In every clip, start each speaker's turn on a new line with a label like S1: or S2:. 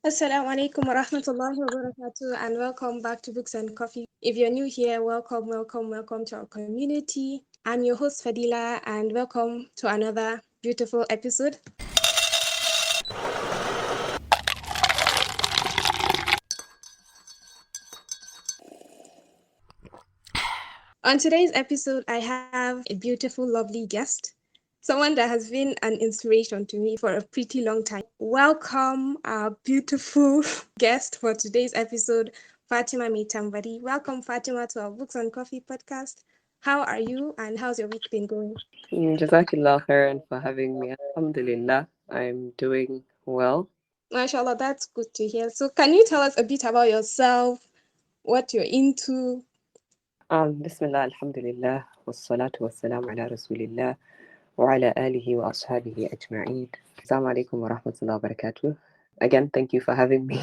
S1: Assalamu alaikum wa rahmatullahi wa barakatuh, and welcome back to Books and Coffee. If you're new here, welcome to our community. I'm your host Fadila, and welcome to another beautiful episode. On today's episode, I have a beautiful, lovely guest, someone that has been an inspiration to me for a pretty long time. Welcome our beautiful guest for today's episode, Fatimah Maitambari. Welcome, Fatima, to our Books and Coffee podcast. How are you and how's your week been going?
S2: Jazakallah khairan for having me. Alhamdulillah, I'm doing well.
S1: MashaAllah, that's good to hear. So, can you tell us a bit about yourself, what you're into?
S2: Bismillah, alhamdulillah, wassalatu wassalamu ala rasulillah, wa ala alihi wa ashabihi ajma'een. Assalamu alaikum wa rahmatullahi wa barakatuh. Again, thank you for having me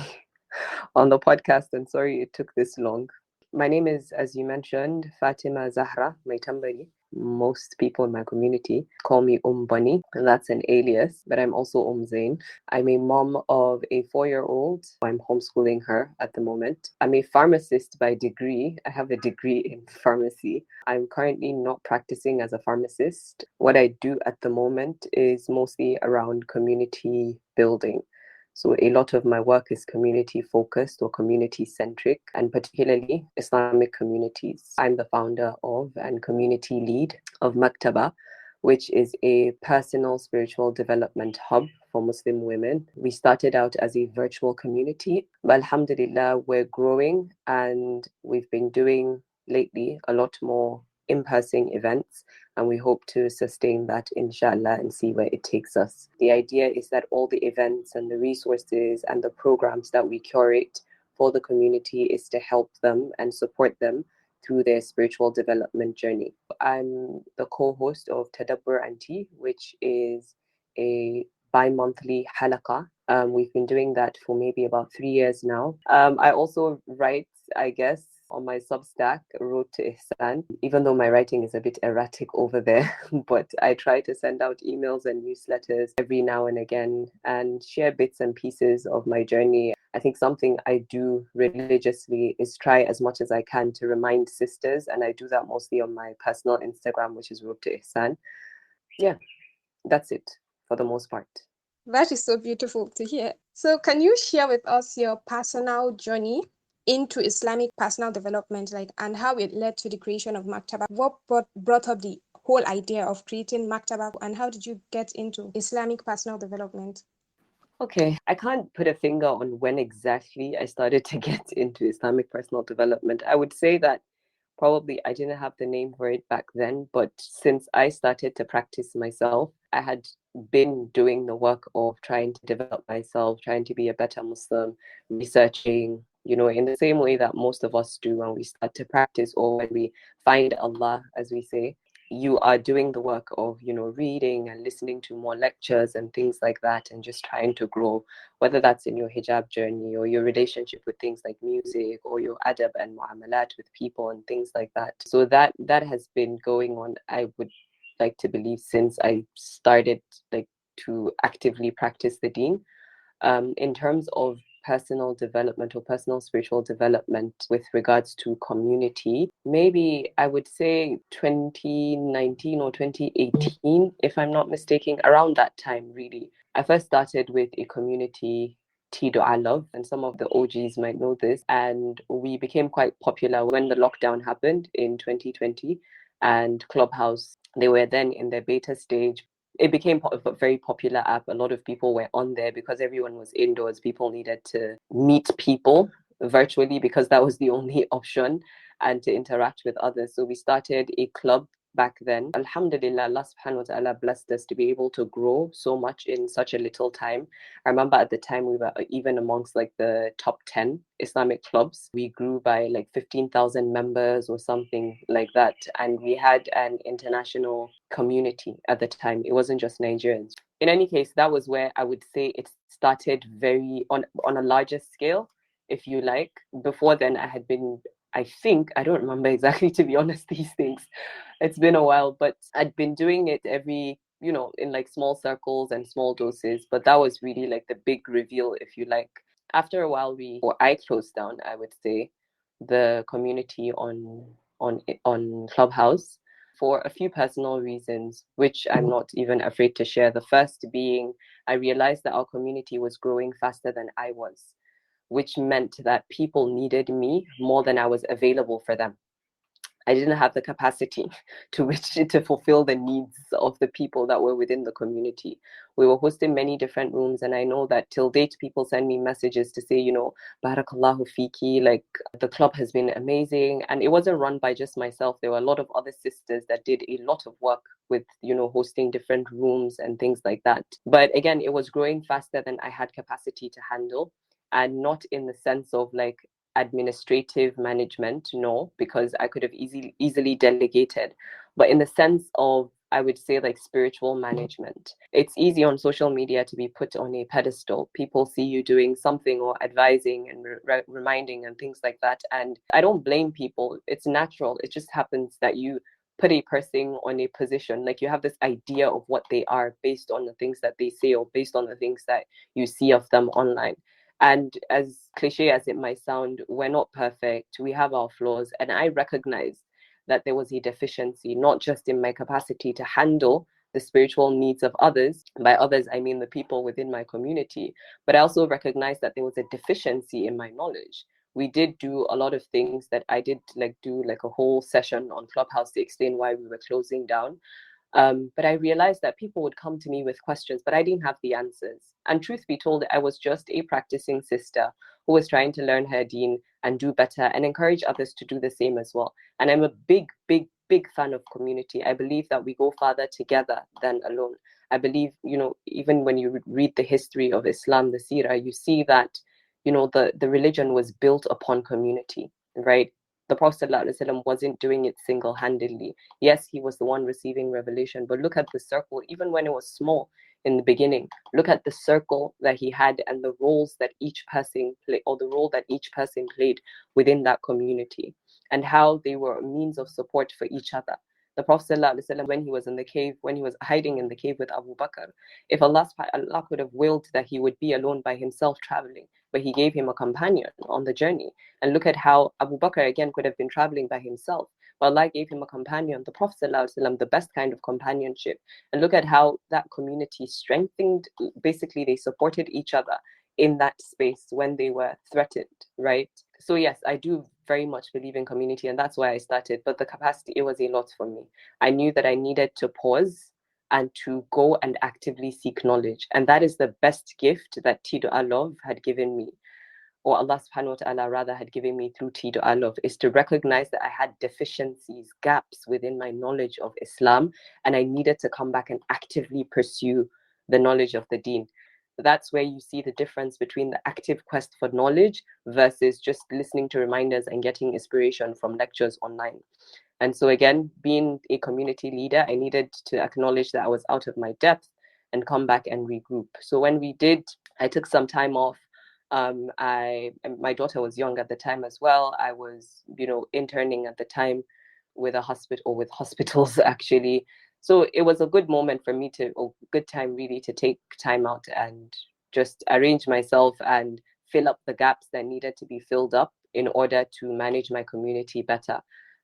S2: on the podcast, and sorry it took this long. My name is, as you mentioned, Fatima Zahra Maitambari. Most people in my community call me Bunny, and that's an alias, but I'm also Zain. I'm a mom of a 4-year-old. I'm homeschooling her at the moment. I'm a pharmacist by degree. I have a degree in pharmacy. I'm currently not practicing as a pharmacist. What I do at the moment is mostly around community building. So a lot of my work is community focused or community centric, and particularly Islamic communities. I'm the founder of and community lead of Maktabah, which is a personal spiritual development hub for Muslim women. We started out as a virtual community, but alhamdulillah, we're growing, and we've been doing lately a lot more in-person events, and we hope to sustain that inshallah and see where it takes us. The idea is that all the events and the resources and the programs that we curate for the community is to help them and support them through their spiritual development journey. I'm the co-host of Tadabbur and Tea, which is a bi-monthly halaqah. We've been doing that for maybe about 3 years now. I also write, I guess, on my Substack, Road to Ihsan, even though my writing is a bit erratic over there, but I try to send out emails and newsletters every now and again and share bits and pieces of my journey. I think something I do religiously is try as much as I can to remind sisters, and I do that mostly on my personal Instagram, which is Road to Ihsan. Yeah, that's it for the most part.
S1: That is so beautiful to hear. So, can you share with us your personal journey into Islamic personal development, like, and how it led to the creation of Maktaba? What brought up the whole idea of creating Maktaba, and how did you get into Islamic personal development?
S2: Okay, I can't put a finger on when exactly I started to get into Islamic personal development. I would say that probably I didn't have the name for it back then, but since I started to practice myself, I had been doing the work of trying to develop myself, trying to be a better Muslim, researching, in the same way that most of us do when we start to practice or when we find Allah, as we say. You are doing the work of, reading and listening to more lectures and things like that, and just trying to grow, whether that's in your hijab journey or your relationship with things like music or your adab and muamalat with people and things like that. So that has been going on, I would like to believe, since I started like to actively practice the deen. In terms of personal development or personal spiritual development with regards to community, maybe I would say 2019 or 2018, if I'm not mistaken, around that time, really. I first started with a community, Tido I Love, and some of the OGs might know this. And we became quite popular when the lockdown happened in 2020, and Clubhouse, they were then in their beta stage. It became a very popular app. A lot of people were on there because everyone was indoors. People needed to meet people virtually because that was the only option, and to interact with others. So we started a club back then. Alhamdulillah, Allah subhanahu wa ta'ala blessed us to be able to grow so much in such a little time. I remember at the time we were even amongst like the top 10 Islamic clubs. We grew by like 15,000 members or something like that. And we had an international community at the time. It wasn't just Nigerians. In any case, that was where I would say it started very on a larger scale, if you like. Before then, I had been, I think, I don't remember exactly, to be honest, these things. It's been a while, but I'd been doing it every, in like small circles and small doses. But that was really like the big reveal, if you like. After a while, I closed down, I would say, the community on Clubhouse for a few personal reasons, which I'm not even afraid to share. The first being, I realized that our community was growing faster than I was, which meant that people needed me more than I was available for them. I didn't have the capacity to fulfill the needs of the people that were within the community. We were hosting many different rooms, and I know that till date people send me messages to say, Barakallahu fiki, like the club has been amazing. And it wasn't run by just myself. There were a lot of other sisters that did a lot of work with, hosting different rooms and things like that. But again, it was growing faster than I had capacity to handle, and not in the sense of like administrative management, no, because I could have easily delegated, but in the sense of, I would say, like spiritual management. It's easy on social media to be put on a pedestal. People see you doing something or advising and reminding and things like that, and I don't blame people. It's natural. It just happens that you put a person on a position, like you have this idea of what they are based on the things that they say or based on the things that you see of them online. And as cliche as it might sound, we're not perfect. We have our flaws. And I recognize that there was a deficiency, not just in my capacity to handle the spiritual needs of others. By others, I mean the people within my community. But I also recognize that there was a deficiency in my knowledge. We did do a lot of things that I did like do like a whole session on Clubhouse to explain why we were closing down. But I realized that people would come to me with questions, but I didn't have the answers. And truth be told, I was just a practicing sister who was trying to learn her deen and do better and encourage others to do the same as well. And I'm a big, big, big fan of community. I believe that we go farther together than alone. I believe, even when you read the history of Islam, the Seerah, you see that, the religion was built upon community, right? The Prophet ﷺ wasn't doing it single-handedly. Yes, he was the one receiving revelation, but look at the circle, even when it was small in the beginning. Look at the circle that he had and the roles that each person played, or the role that each person played within that community, and how they were a means of support for each other. The Prophet ﷺ, when he was in the cave, when he was hiding in the cave with Abu Bakr, if Allah could have willed that he would be alone by himself traveling, but he gave him a companion on the journey. And look at how Abu Bakr again could have been traveling by himself, but Allah gave him a companion, the Prophet ﷺ, the best kind of companionship. And look at how that community strengthened. Basically, they supported each other in that space when they were threatened, right? So yes, I do very much believe in community, and that's why I started. But the capacity, it was a lot for me. I knew that I needed to pause and to go and actively seek knowledge. And that is the best gift that Tidu Alov had given me, or Allah subhanahu wa ta'ala rather had given me through Tidu Alov, is to recognize that I had deficiencies, gaps within my knowledge of Islam, and I needed to come back and actively pursue the knowledge of the deen. That's where you see the difference between the active quest for knowledge versus just listening to reminders and getting inspiration from lectures online. And so again, being a community leader, I needed to acknowledge that I was out of my depth and come back and regroup. So when we did, I took some time off. My daughter was young at the time as well. I was, interning at the time with a hospital, or with hospitals actually. So it was a good moment for me good time really to take time out and just arrange myself and fill up the gaps that needed to be filled up in order to manage my community better.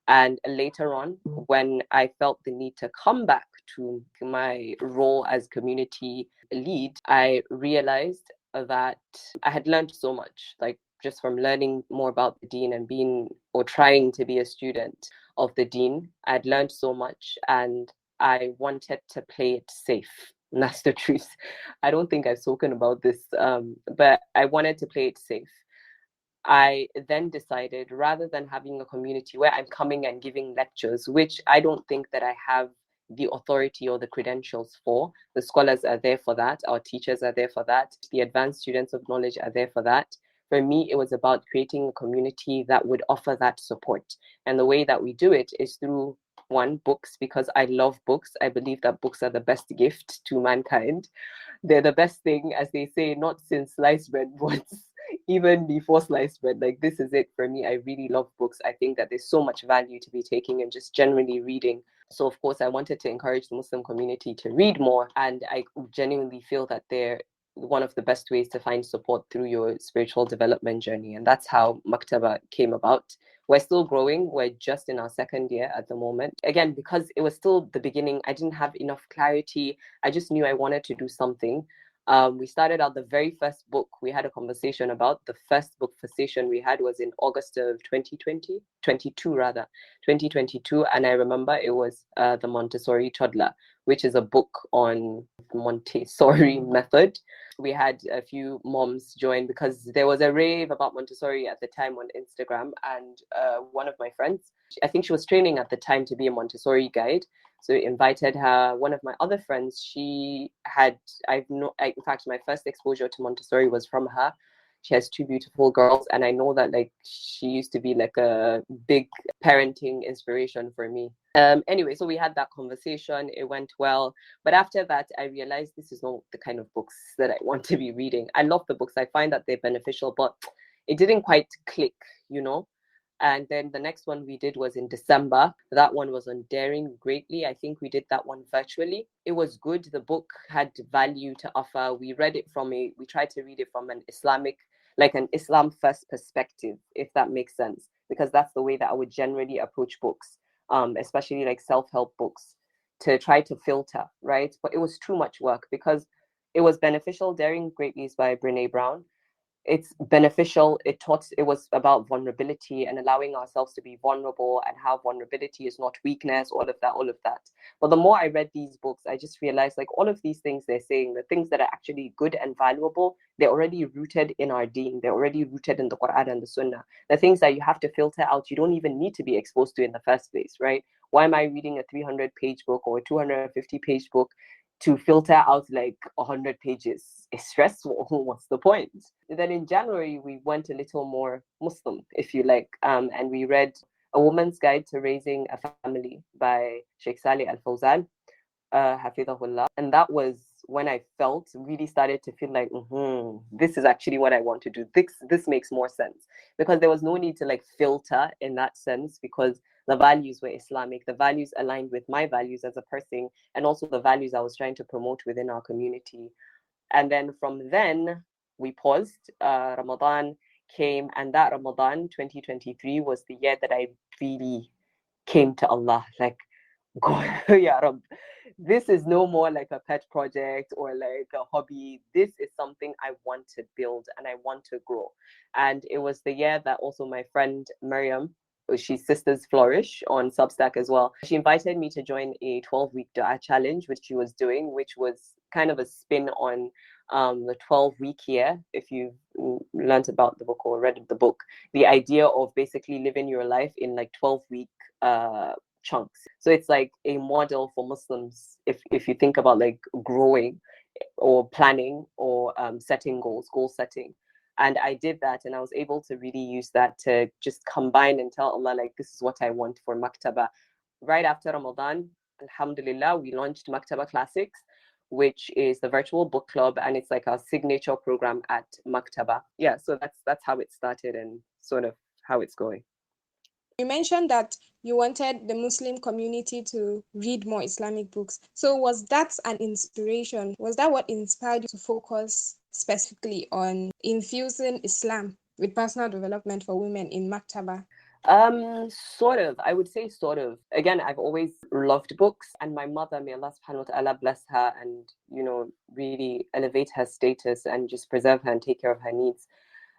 S2: And later on, when I felt the need to come back to my role as community lead, I realized that I had learned so much, like just from learning more about the deen and being, or trying to be a student of the deen. I'd learned so much and I wanted to play it safe. And that's the truth. I don't think I've spoken about this, but I wanted to play it safe. I then decided, rather than having a community where I'm coming and giving lectures, which I don't think that I have the authority or the credentials for. The scholars are there for that. Our teachers are there for that. The advanced students of knowledge are there for that. For me, it was about creating a community that would offer that support. And the way that we do it is through, one, books, because I love books. I believe that books are the best gift to mankind. They're the best thing, as they say, not since sliced bread once, even before sliced bread. Like, this is it for me. I really love books. I think that there's so much value to be taking in just generally reading. So of course I wanted to encourage the Muslim community to read more, and I genuinely feel that there one of the best ways to find support through your spiritual development journey. And that's how Maktaba came about. We're still growing. We're just in our second year at the moment. Again, because it was still the beginning, I didn't have enough clarity. I just knew I wanted to do something. We started out the very first book we had a conversation about. The first book conversation we had was in August of 2020, 22 rather, 2022. And I remember it was The Montessori Toddler, which is a book on Montessori method. We had a few moms join because there was a rave about Montessori at the time on Instagram. And one of my friends, I think she was training at the time to be a Montessori guide. So I invited her. One of my other friends, she had, in fact, my first exposure to Montessori was from her. She has two beautiful girls, and I know that like she used to be like a big parenting inspiration for me. Anyway, so we had that conversation. It went well, but after that, I realized this is not the kind of books that I want to be reading. I love the books. I find that they're beneficial, but it didn't quite click, you know. And then the next one we did was in December. That one was on daring greatly. I think we did that one virtually. It was good. The book had value to offer. We tried to read it from an Islamic, like an Islam first perspective, if that makes sense, because that's the way that I would generally approach books, especially like self-help books, to try to filter, right? But it was too much work because it was beneficial. Daring Greatly is by Brene Brown. It's beneficial. It was about vulnerability and allowing ourselves to be vulnerable, and how vulnerability is not weakness, all of that. But the more I read these books, I just realized like all of these things they're saying, the things that are actually good and valuable, they're already rooted in our deen. They're already rooted in the Quran and the Sunnah. The things that you have to filter out, you don't even need to be exposed to in the first place, right? Why am I reading a 300-page book or a 250-page book to filter out like 100 pages? It's stressful. What's the point? Then in January, we went a little more Muslim, if you like, and we read A Woman's Guide to Raising a Family by Sheikh Salih Al Fawzan, Hafidahullah. And that was when I really started to feel like, this is actually what I want to do. This makes more sense, because there was no need to like filter in that sense, because the values were Islamic, the values aligned with my values as a person, and also the values I was trying to promote within our community. And then from then, we paused. Ramadan came, and that Ramadan 2023 was the year that I really came to Allah. Like, God, Ya Rab, this is no more like a pet project or like a hobby. This is something I want to build and I want to grow. And it was the year that also my friend Miriam, she's Sisters Flourish on Substack as well, she invited me to join a 12-week dua challenge, which she was doing, which was kind of a spin on the 12-week year. If you've learned about the book or read the book, the idea of basically living your life in like 12-week chunks. So it's like a model for Muslims if you think about like growing or planning or setting goals, goal setting. And I did that, and I was able to really use that to just combine and tell Allah, like, this is what I want for Maktaba. Right after Ramadan, Alhamdulillah, we launched Maktaba Classics, which is the virtual book club, and it's like our signature program at Maktaba. Yeah, so that's how it started and sort of how it's going.
S1: You mentioned that you wanted the Muslim community to read more Islamic books. So was that an inspiration? Was that what inspired you to focus specifically on infusing Islam with personal development for women in Maktaba?
S2: Sort of. I would say sort of. Again, I've always loved books, and my mother, may Allah subhanahu wa ta'ala bless her and, really elevate her status and just preserve her and take care of her needs.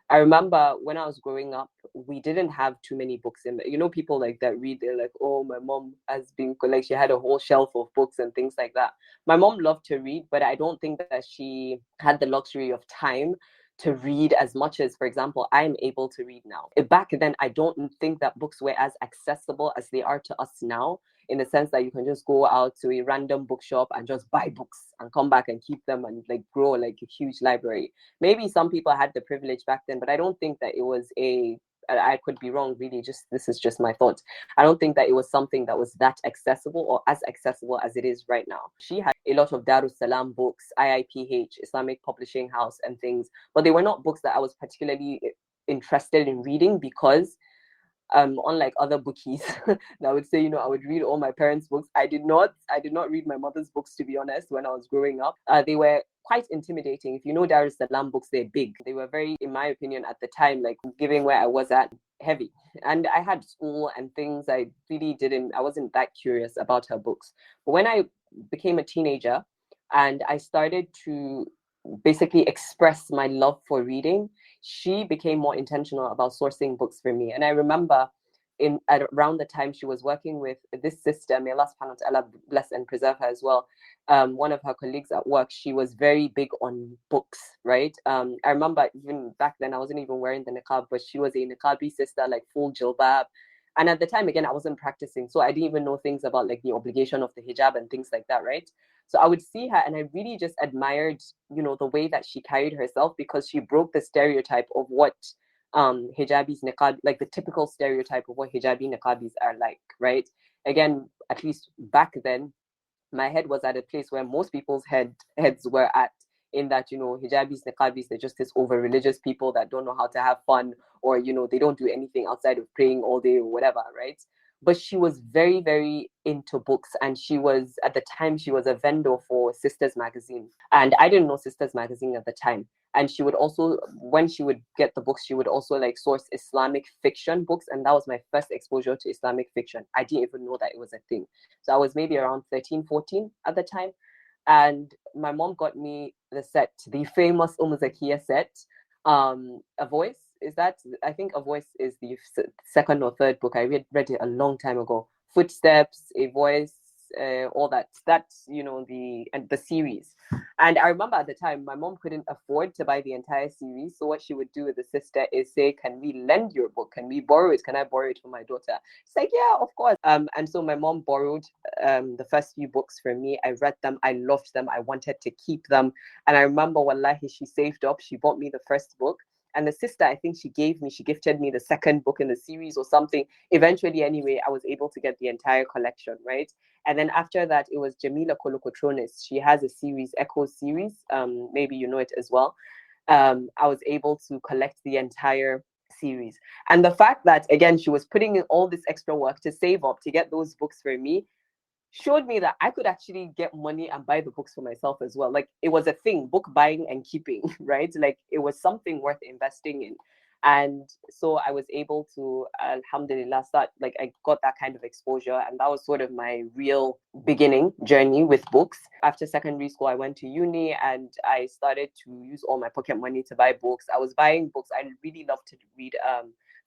S2: I remember when I was growing up, we didn't have too many books in there. People like that read, they're like, oh, my mom has been, like, she had a whole shelf of books and things like that. My mom loved to read, but I don't think that she had the luxury of time to read as much as, for example, I'm able to read now. Back then, I don't think that books were as accessible as they are to us now, in the sense that you can just go out to a random bookshop and just buy books and come back and keep them and like grow like a huge library. Maybe some people had the privilege back then, but I don't think that it was I could be wrong, really. This is just my thoughts. I don't think that it was something that was that accessible or as accessible as it is right now. She had a lot of Darus Salam books, IIPH, Islamic Publishing House, and things, but they were not books that I was particularly interested in reading, because unlike other bookies that would say, I would read all my parents' books. I did not read my mother's books, to be honest, when I was growing up. They were quite intimidating. If you know Dar es Salaam books, they're big. They were very, in my opinion, at the time, like given where I was at, heavy. And I had school and things. I wasn't that curious about her books. But when I became a teenager and I started to basically express my love for reading, she became more intentional about sourcing books for me. And I remember around the time she was working with this sister, may Allah subhanahu wa ta'ala bless and preserve her as well. One of her colleagues at work, she was very big on books, right? I remember even back then I wasn't even wearing the niqab, but she was a niqabi sister, like full jilbab. And at the time, again, I wasn't practicing, so I didn't even know things about like the obligation of the hijab and things like that, right? So I would see her and I really just admired, the way that she carried herself, because she broke the stereotype of what hijabis, niqab, like the typical stereotype of what hijabi niqabis are like, right? Again, at least back then, my head was at a place where most people's heads were at, in that, hijabis, niqabis, they're just this over religious people that don't know how to have fun, or they don't do anything outside of praying all day or whatever, right? But she was very, very into books, and she was, at the time, she was a vendor for Sisters magazine, and I didn't know Sisters magazine at the time. And she would also, when she would get the books, she would also like source Islamic fiction books, and that was my first exposure to Islamic fiction. I didn't even know that it was a thing. So I was maybe around 13, 14 at the time. And my mom got me the set, the famous Zakiya set. A Voice, is that, I think A Voice is the second or third book. I read it a long time ago. Footsteps, A Voice, all that. That's, the series. And I remember at the time, my mom couldn't afford to buy the entire series. So what she would do with the sister is say, can we lend your book? Can we borrow it? Can I borrow it for my daughter? She's like, yeah, of course. And so my mom borrowed the first few books from me. I read them. I loved them. I wanted to keep them. And I remember, wallahi, she saved up. She bought me the first book. And the sister, I think she gifted me the second book in the series or something. Eventually, anyway, I was able to get the entire collection, right? And then after that, it was Jamila Kolokotronis. She has a series, Echo series. Maybe you know it as well. I was able to collect the entire series. And the fact that, again, she was putting in all this extra work to save up to get those books for me showed me that I could actually get money and buy the books for myself as well. Like, it was a thing, book buying and keeping, right? Like, it was something worth investing in. And so I was able to, alhamdulillah, start, like, I got that kind of exposure. And that was sort of my real beginning journey with books. After secondary school, I went to uni and I started to use all my pocket money to buy books. I was buying books. I really loved to read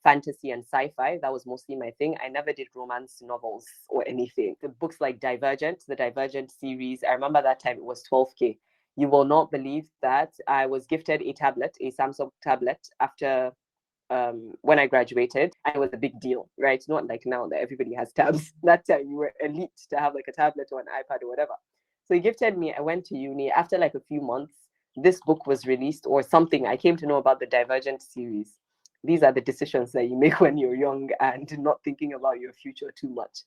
S2: fantasy and sci-fi. That was mostly my thing. I never did romance novels or anything. The books like the Divergent series, I remember that time it was 12K. You will not believe that I was gifted a Samsung tablet, after when I graduated, and it was a big deal, right? Not like now that everybody has tabs. That time you were elite to have like a tablet or an iPad or whatever. So he gifted me. I went to uni. After like a few months, this book was released or something. I came to know about the Divergent series. These are the decisions that you make when you're young and not thinking about your future too much.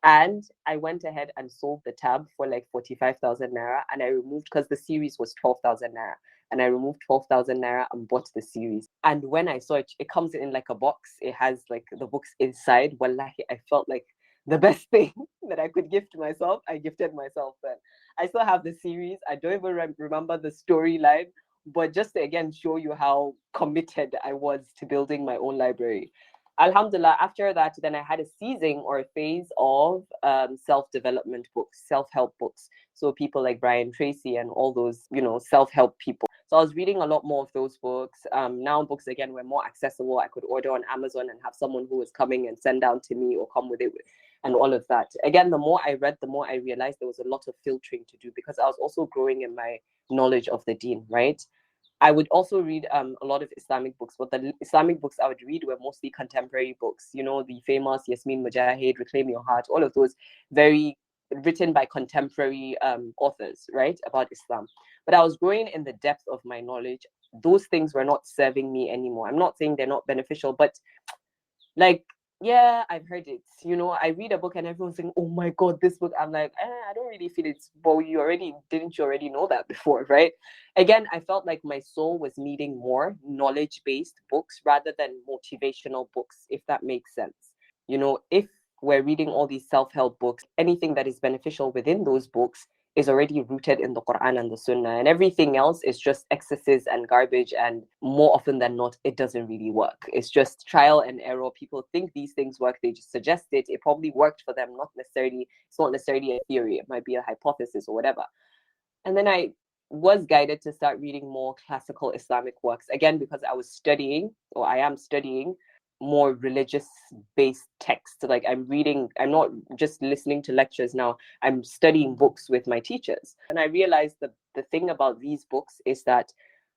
S2: And I went ahead and sold the tab for like 45,000 naira, and I removed, because the series was 12,000 naira, and I removed 12,000 naira and bought the series. And when I saw it, it comes in like a box. It has like the books inside. Wallahi, I felt like the best thing that I could gift myself. I gifted myself then. I still have the series. I don't even remember the storyline, but just to again show you how committed I was to building my own library. Alhamdulillah, after that, then I had a season or a phase of self-development books, self-help books. So people like Brian Tracy and all those, self-help people. So I was reading a lot more of those books. Now books, again, were more accessible. I could order on Amazon and have someone who was coming and send down to me or come with it and all of that. Again, the more I read, the more I realized there was a lot of filtering to do, because I was also growing in my knowledge of the deen, right? I would also read a lot of Islamic books, but the Islamic books I would read were mostly contemporary books. The famous Yasmin Mujahid, Reclaim Your Heart, all of those, very written by contemporary authors, right, about Islam. But I was growing in the depth of my knowledge. Those things were not serving me anymore. I'm not saying they're not beneficial, but like, yeah, I've heard it. I read a book and everyone's saying, oh my God, this book. I'm like, I don't really feel it. But didn't you already know that before, right? Again, I felt like my soul was needing more knowledge-based books rather than motivational books, if that makes sense. If we're reading all these self-help books, anything that is beneficial within those books is already rooted in the Quran and the Sunnah, and everything else is just excesses and garbage, and more often than not it doesn't really work. It's just trial and error. People think these things work, they just suggest it probably worked for them, not necessarily, it's not necessarily a theory, it might be a hypothesis or whatever. And then I was guided to start reading more classical Islamic works, again because I was studying, or I am studying, more religious based text. Like I'm reading, I'm not just listening to lectures now, I'm studying books with my teachers. And I realized that the thing about these books is that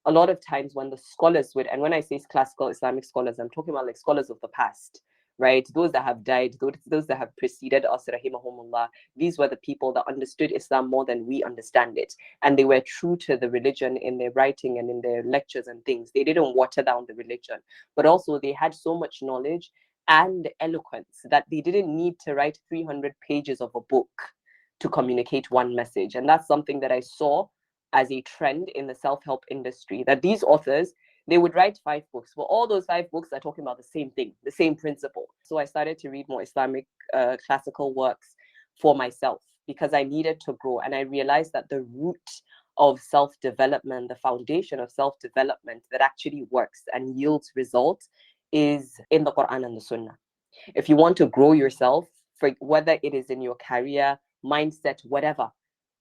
S2: a lot of times when the scholars would, and when I say classical Islamic scholars, I'm talking about like scholars of the past, right? Those that have died, those that have preceded us, rahimahumullah. These were the people that understood Islam more than we understand it. And they were true to the religion in their writing and in their lectures and things. They didn't water down the religion, but also they had so much knowledge and eloquence that they didn't need to write 300 pages of a book to communicate one message. And that's something that I saw as a trend in the self-help industry, that these authors, they would write 5 books, but all those 5 books are talking about the same thing, the same principle. So I started to read more Islamic classical works for myself because I needed to grow. And I realized that the root of self-development, the foundation of self-development that actually works and yields results is in the Quran and the Sunnah. If you want to grow yourself, for whether it is in your career, mindset, whatever,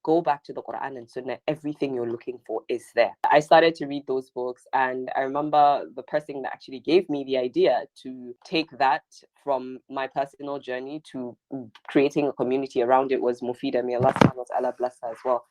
S2: go back to the Quran and Sunnah. Everything you're looking for is there. I started to read those books, and I remember the person that actually gave me the idea to take that from my personal journey to creating a community around it was Mufida. May Allah subhanahu wa ta'ala bless her as well.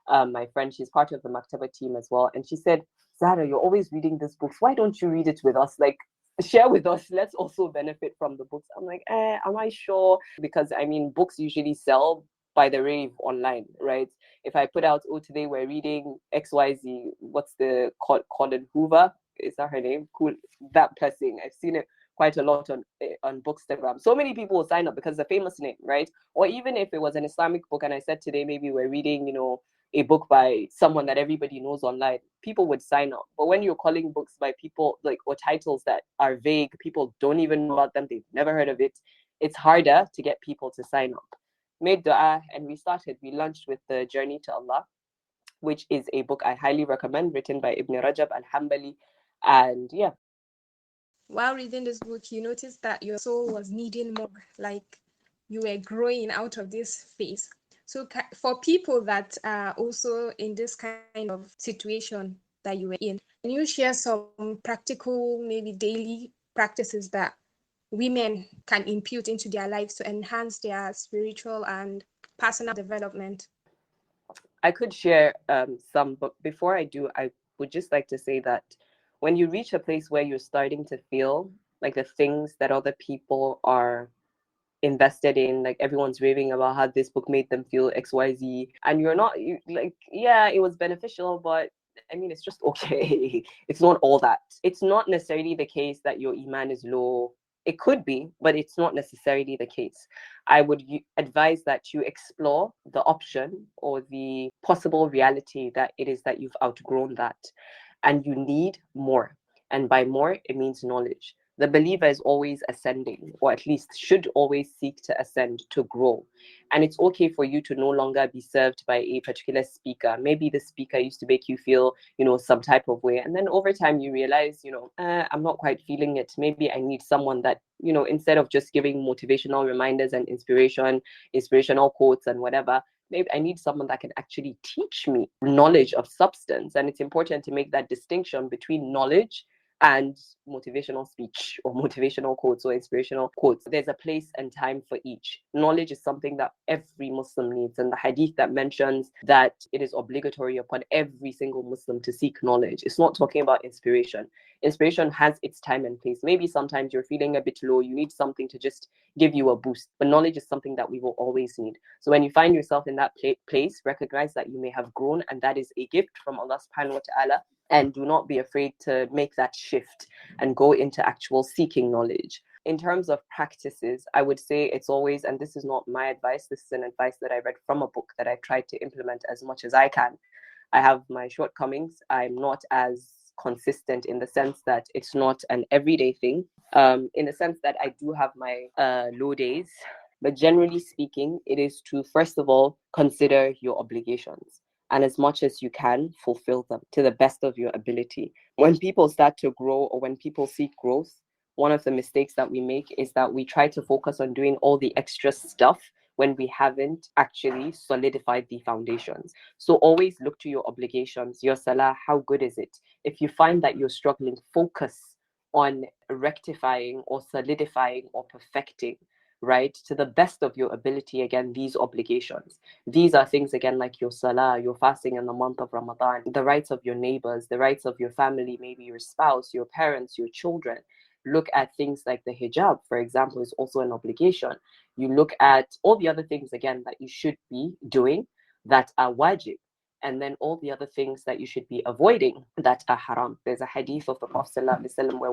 S2: My friend, she's part of the maktabah team as well. And she said, Zara, you're always reading these books. Why don't you read it with us? Like, share with us. Let's also benefit from the books. I'm like, am I sure? Because I mean, books usually sell by the rave online, right? If I put out, oh, today we're reading XYZ, what's the Colin Hoover? Is that her name? Cool. That person. I've seen it quite a lot on Bookstagram. So many people will sign up because it's a famous name, right? Or even if it was an Islamic book and I said today maybe we're reading, a book by someone that everybody knows online, people would sign up. But when you're calling books by people like, or titles that are vague, people don't even know about them, they've never heard of it, it's harder to get people to sign up. Made dua and we launched with the Journey to Allah, which is a book I highly recommend, written by Ibn Rajab al-Hanbali. And yeah.
S1: While reading this book, you noticed that your soul was needing more, like you were growing out of this phase. So for people that are also in this kind of situation that you were in, can you share some practical, maybe daily practices that women can impute into their lives to enhance their spiritual and personal development?
S2: I could share some, but before I do, I would just like to say that when you reach a place where you're starting to feel like the things that other people are invested in, like everyone's raving about how this book made them feel XYZ, and like, yeah, it was beneficial, but I mean, it's just okay. It's not all that. It's not necessarily the case that your iman is low. It could be, but it's not necessarily the case. I would advise that you explore the option or the possible reality that it is that you've outgrown that and you need more. And by more, it means knowledge. The believer is always ascending, or at least should always seek to ascend, to grow. And it's okay for you to no longer be served by a particular speaker. Maybe the speaker used to make you feel, some type of way. And then over time, you realize, I'm not quite feeling it. Maybe I need someone that, instead of just giving motivational reminders and inspirational quotes and whatever, maybe I need someone that can actually teach me knowledge of substance. And it's important to make that distinction between knowledge and motivational speech or motivational quotes or inspirational quotes. There's a place and time for each. Knowledge is something that every Muslim needs, and the hadith that mentions that it is obligatory upon every single Muslim to seek knowledge, it's not talking about inspiration. Inspiration has its time and place. Maybe sometimes you're feeling a bit low, you need something to just give you a boost, but knowledge is something that we will always need. So when you find yourself in that place, recognize that you may have grown, and that is a gift from Allah subhanahu wa ta'ala. And do not be afraid to make that shift and go into actual seeking knowledge. In terms of practices, I would say it's always, and this is not my advice, this is an advice that I read from a book that I tried to implement as much as I can. I have my shortcomings. I'm not as consistent in the sense that it's not an everyday thing. In the sense that I do have my low days, But generally speaking, it is to, first of all, consider your obligations. And as much as you can, fulfill them to the best of your ability. When people start to grow or when people seek growth, one of the mistakes that we make is that we try to focus on doing all the extra stuff when we haven't actually solidified the foundations. So always look to your obligations. Your salah, how good is it? If you find that you're struggling, focus on rectifying or solidifying or perfecting, right, to the best of your ability, again, these obligations. These are things, again, like your salah, your fasting in the month of Ramadan, the rights of your neighbors, the rights of your family, maybe your spouse, your parents, your children. Look at things like the hijab, for example, is also an obligation. You look at all the other things, again, that you should be doing that are wajib, and then all the other things that you should be avoiding that are haram. There's a hadith of the Prophet ﷺ where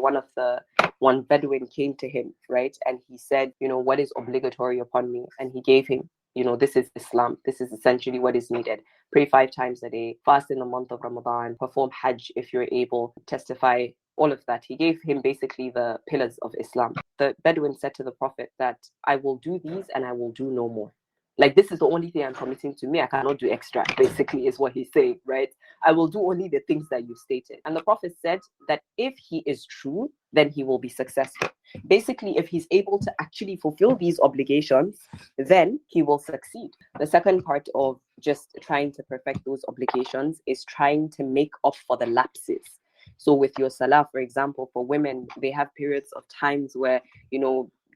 S2: one Bedouin came to him, right? And he said, what is obligatory upon me? And he gave him, this is Islam. This is essentially what is needed. Pray 5 times a day, fast in the month of Ramadan, perform Hajj if you're able, testify, all of that. He gave him basically the pillars of Islam. The Bedouin said to the Prophet that I will do these and I will do no more. Like, this is the only thing I'm committing to me. I cannot do extra, basically, is what he's saying, right? I will do only the things that you stated. And the Prophet said that if he is true, then he will be successful. Basically, if he's able to actually fulfill these obligations, then he will succeed. The second part of just trying to perfect those obligations is trying to make up for the lapses. So with your salah, for example, for women, they have periods of times where,